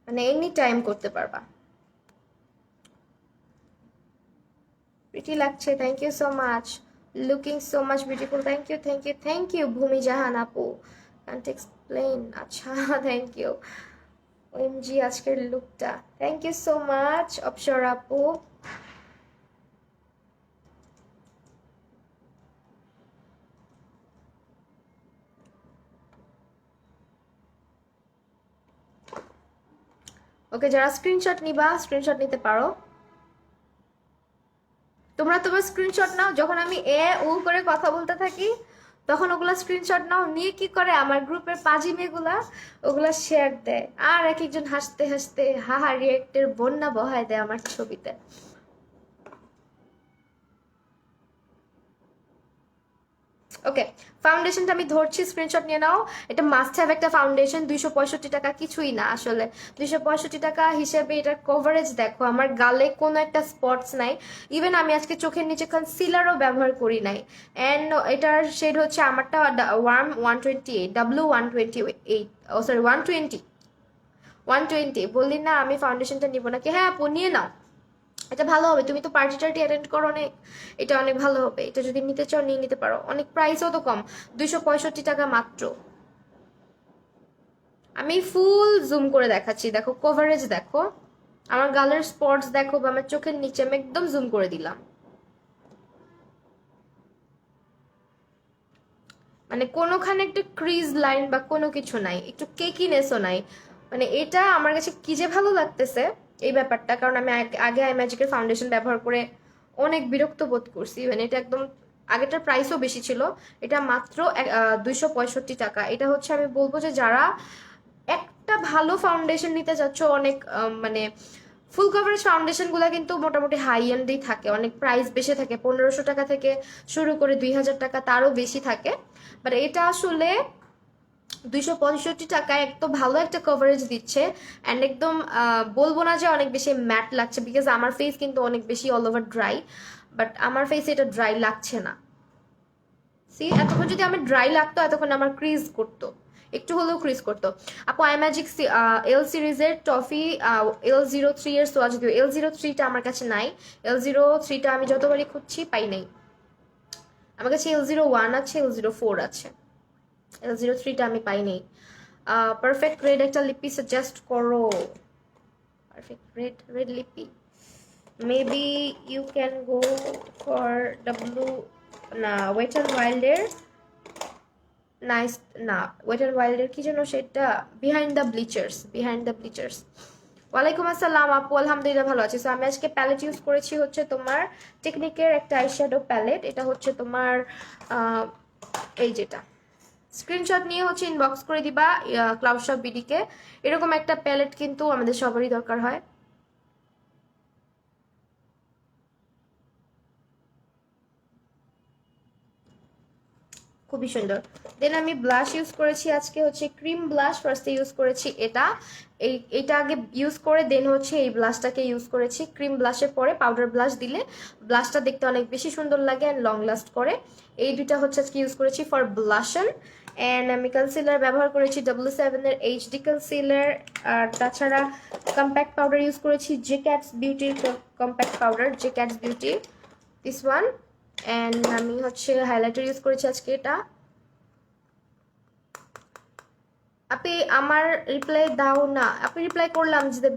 মানে এনি টাইম করতে পারবা। প্রিটি লাগছে, thank you so much. Looking so much beautiful, thank you thank you thank you. Bhumi Jahan আপু, ক্যান্ট এক্সপ্লেন। আচ্ছা থ্যাংক ইউ। ওএমজি আজকের লুকটা, থ্যাংক ইউ সো মাচ অপসর আপু। ওকে, যারা স্ক্রিনশট নিবা স্ক্রিনশট নিতে পারো। তোমরা তোমার স্ক্রিনশট নাও, যখন আমি উ করে কথা বলতে থাকি তখন ওগুলা স্ক্রিনশট নাও, নিয়ে কি করে আমার গ্রুপের পাজি মেয়েগুলা ওগুলা শেয়ার দেয়, আর এক একজন হাসতে হাসতে হাহা রিয়েক্টের বন্যা বহায় দেয় আমার ছবিতে। ওকে, ফাউন্ডেশনটা আমি ধরছি, স্ক্রিনশট নিয়ে নাও। এটা মাস্ট হ্যাভ একটা ফাউন্ডেশন, 265 টাকা কিছুই না আসলে। 265 টাকা হিসেবে এটার কভারেজ দেখো, আমার গালে কোনো একটা স্পটস নাই। ইভেন আমি আজকে চোখের নিচে কনসিলারও ব্যবহার করি নাই। অ্যান্ড এটার শেড হচ্ছে আমারটা ওয়ার্ম 128, W128, ও সরি 120, 120। বললি না আমি ফাউন্ডেশনটা নিব নাকি? হ্যাঁ আপু নিয়ে নাও, এটা ভালো হবে। তুমি তো পার্টি টার্টি অ্যাটেন্ড করো অনেক, এটা অনেক ভালো হবে। এটা যদি নিতে চাও নিয়ে নিতে পারো, অনেক প্রাইসও তো কম, 265 টাকা মাত্র। আমি ফুল জুম করে দেখাচ্ছি, দেখো কভারেজ দেখো, আমার গালের স্পটস দেখো, বা আমার চোখের নিচে আমি একদম জুম করে দিলাম। মানে কোনোখানে একটা ক্রিজ লাইন বা কোনো কিছু নাই, একটু কেকিনেসও নাই। মানে এটা আমার কাছে কি যে ভালো লাগতেছে এই ব্যাপারটা, কারণ আমি আগে আই ম্যাজিকের ফাউন্ডেশন ব্যবহার করে অনেক বিরক্ত বোধ করছি। মানে এটা একদম, আগেটার প্রাইসও বেশি ছিল, এটা মাত্র 265 টাকা। এটা হচ্ছে আমি বলবো যে যারা একটা ভালো ফাউন্ডেশন নিতে চাচ্ছ, অনেক মানে ফুল কভারেজ ফাউন্ডেশনগুলো কিন্তু মোটামুটি হাই এন্ডেই থাকে, অনেক প্রাইস বেশি থাকে, 1500 টাকা থেকে শুরু করে 2000 টাকা তারও বেশি থাকে। বাট এটা আসলে 265 টাকায় একদম ভালো একটা কভারেজ দিচ্ছে। অ্যান্ড একদম বলবো না যে অনেক বেশি ম্যাট লাগছে, বিকজ আমার ফেস কিন্তু অনেক বেশি অল ওভার ড্রাই, বাট আমার ফেসে এটা ড্রাই লাগছে না। সি এতক্ষণ যদি আমার ড্রাই লাগতো, এতক্ষণ আমার ক্রিজ করতো, একটু হলেও ক্রিজ করতো। আপু আই ম্যাজিক এল সিরিজের টফি L03 এর সোয়াচ দিও। L03টা আমার কাছে নাই, L03টা আমি যতবারই খুঁজছি পাই নাই। আমার কাছে L01 আছে, L04 আছে, L03টা আমি পাই নাই। পারফেক্ট রেড একটা লিপি সাজেস্ট করো। Perfect red lippie, maybe you can go for W, না ওয়েট অ্যান্ড ওয়াইল্ডের, নাইস না ওয়েট অ্যান্ড ওয়াইল্ডের কি যেন সেটা, বিহাইন্ড দ্য ব্লিচার্স। ওয়ালাইকুম আসসালাম আপু, আলহামদুলিল্লাহ ভালো আছি। সো আমি আজকে প্যালেট ইউজ করেছি হচ্ছে তোমার টেকনিকের একটা আইশ্যাডো প্যালেট। এটা হচ্ছে তোমার এই যেটা, স্ক্রিনশট নিয়ে হচ্ছে ইনবক্স করে দিবা ক্লাউড শপ বিডিকে। এরকম একটা প্যালেট কিন্তু আমাদের সবারই দরকার হয়। খুবই সুন্দর। দেন আমি ব্লাশ ইউজ করেছি আজকে হচ্ছে ক্রিম ব্লাশ, ফার্স্টে ইউজ করেছি এটা, এইটা আগে ইউজ করে দেন হচ্ছে এই ব্লাশটাকে ইউজ করেছি। ক্রিম ব্লাশের পরে পাউডার ব্লাশ দিলে ব্লাশটা দেখতে অনেক বেশি সুন্দর লাগে অ্যান্ড লং লাস্ট করে। এই দুইটা হচ্ছে আজকে ইউজ করেছি ফর ব্লাশন। অ্যান্ড আমি কনসিলার ব্যবহার করেছি W7 এর HD কনসিলার। আর তাছাড়া কম্প্যাক্ট পাউডার ইউজ করেছি জে ক্যাটস বিউটির compact powder, J Cats beauty this one. And আমি হচ্ছে হাইলাইটার ইউজ করেছি আজকে এটা। আপনি আমার রিপ্লাই দাও না, আপনি রিপ্লাই করলাম যে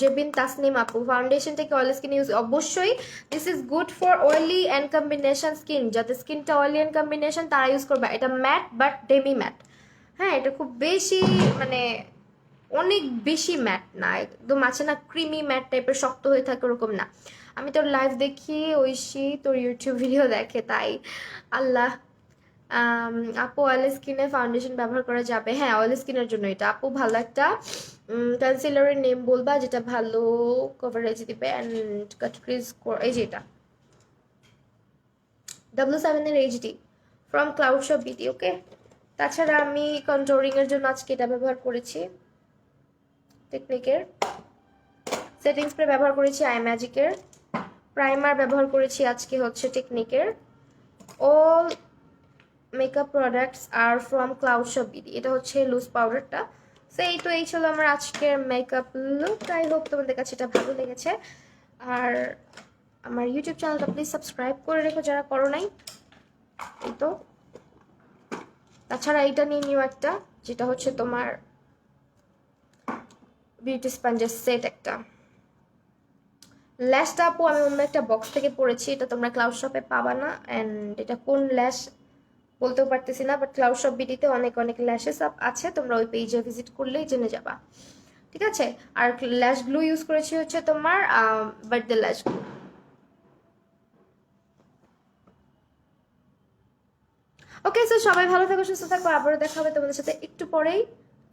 জেবিন তাসনিম আপু, ফাউন্ডেশন থেকে অয়েল স্কিন ইউজ, অবশ্যই this is good for oily and combination skin, যাতে স্কিনটা অয়েলি অ্যান্ড কম্বিনেশন তারা ইউজ করবে। এটা ম্যাট বাট ডেমি ম্যাট, হ্যাঁ এটা খুব বেশি মানে অনেক বেশি ম্যাট না, একদম আছে না ক্রিমি ম্যাট টাইপের শক্ত হয়ে থাকে ওরকম না। আমি তোর লাইভ দেখি, ঐশী তোর ইউটিউব ভিডিও দেখে তাই। আল্লাহ। আপু অয়েল স্কিনে ফাউন্ডেশন ব্যবহার করা যাবে? হ্যাঁ অয়েল স্কিনের জন্য এটা আপু ভালো একটা কনসিলারের নেম বলবা যেটা ভালো কভারেজ দিবে অ্যান্ড কাট ক্রিজ, এই যে এটা W7 এর HD ফ্রম ক্লাউড শপ বিটি। ওকে, তাছাড়া আমি কন্ট্রোলিং এর জন্য আজকে এটা ব্যবহার করেছি টেকনিকের, সেটিং স্প্রে ব্যবহার করেছি আই ম্যাজিকের, প্রাইমার ব্যবহার করেছি আজকে হচ্ছে টেকনিকের, all makeup products are from cloud shop BD. এটা হচ্ছে লুজ পাউডারটা। সো এই তো এই ছিল আমার আজকের মেকআপ লুক। আই হোপ তোমাদের কাছে এটা ভালো লেগেছে। আর আমার ইউটিউব চ্যানেলটা প্লিজ সাবস্ক্রাইব করে রেখো যারা করো নাই। এই তো, তাছাড়া এইটা নিয়ে নিও একটা, যেটা হচ্ছে তোমার বিউটি স্পঞ্জের সেট একটা। ল্যাশটা আপু আমি অন্য একটা বক্স থেকে পড়েছি, এটা তোমরা ক্লাউড শপে পাবা না। অ্যান্ড এটা কোন ল্যাশ বলতেও পারতেছি না, বাট ক্লাউড শপ বিডিতে অনেক অনেক ল্যাশেস আপ আছে, তোমরা ওই পেজে ভিজিট করলেই জেনে যাবা, ঠিক আছে। আর ল্যাশ গ্লু ইউজ করেছি হচ্ছে তোমার বার্থডে ল্যাশ গ্লু। ওকে, সো সবাই ভালো থাকো, সুস্থ থাকো, আবারও দেখা হবে তোমাদের সাথে একটু পরেই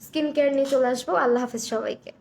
স্কিন কেয়ার নিয়ে চলে আসবো। আল্লাহ হাফেজ সবাইকে।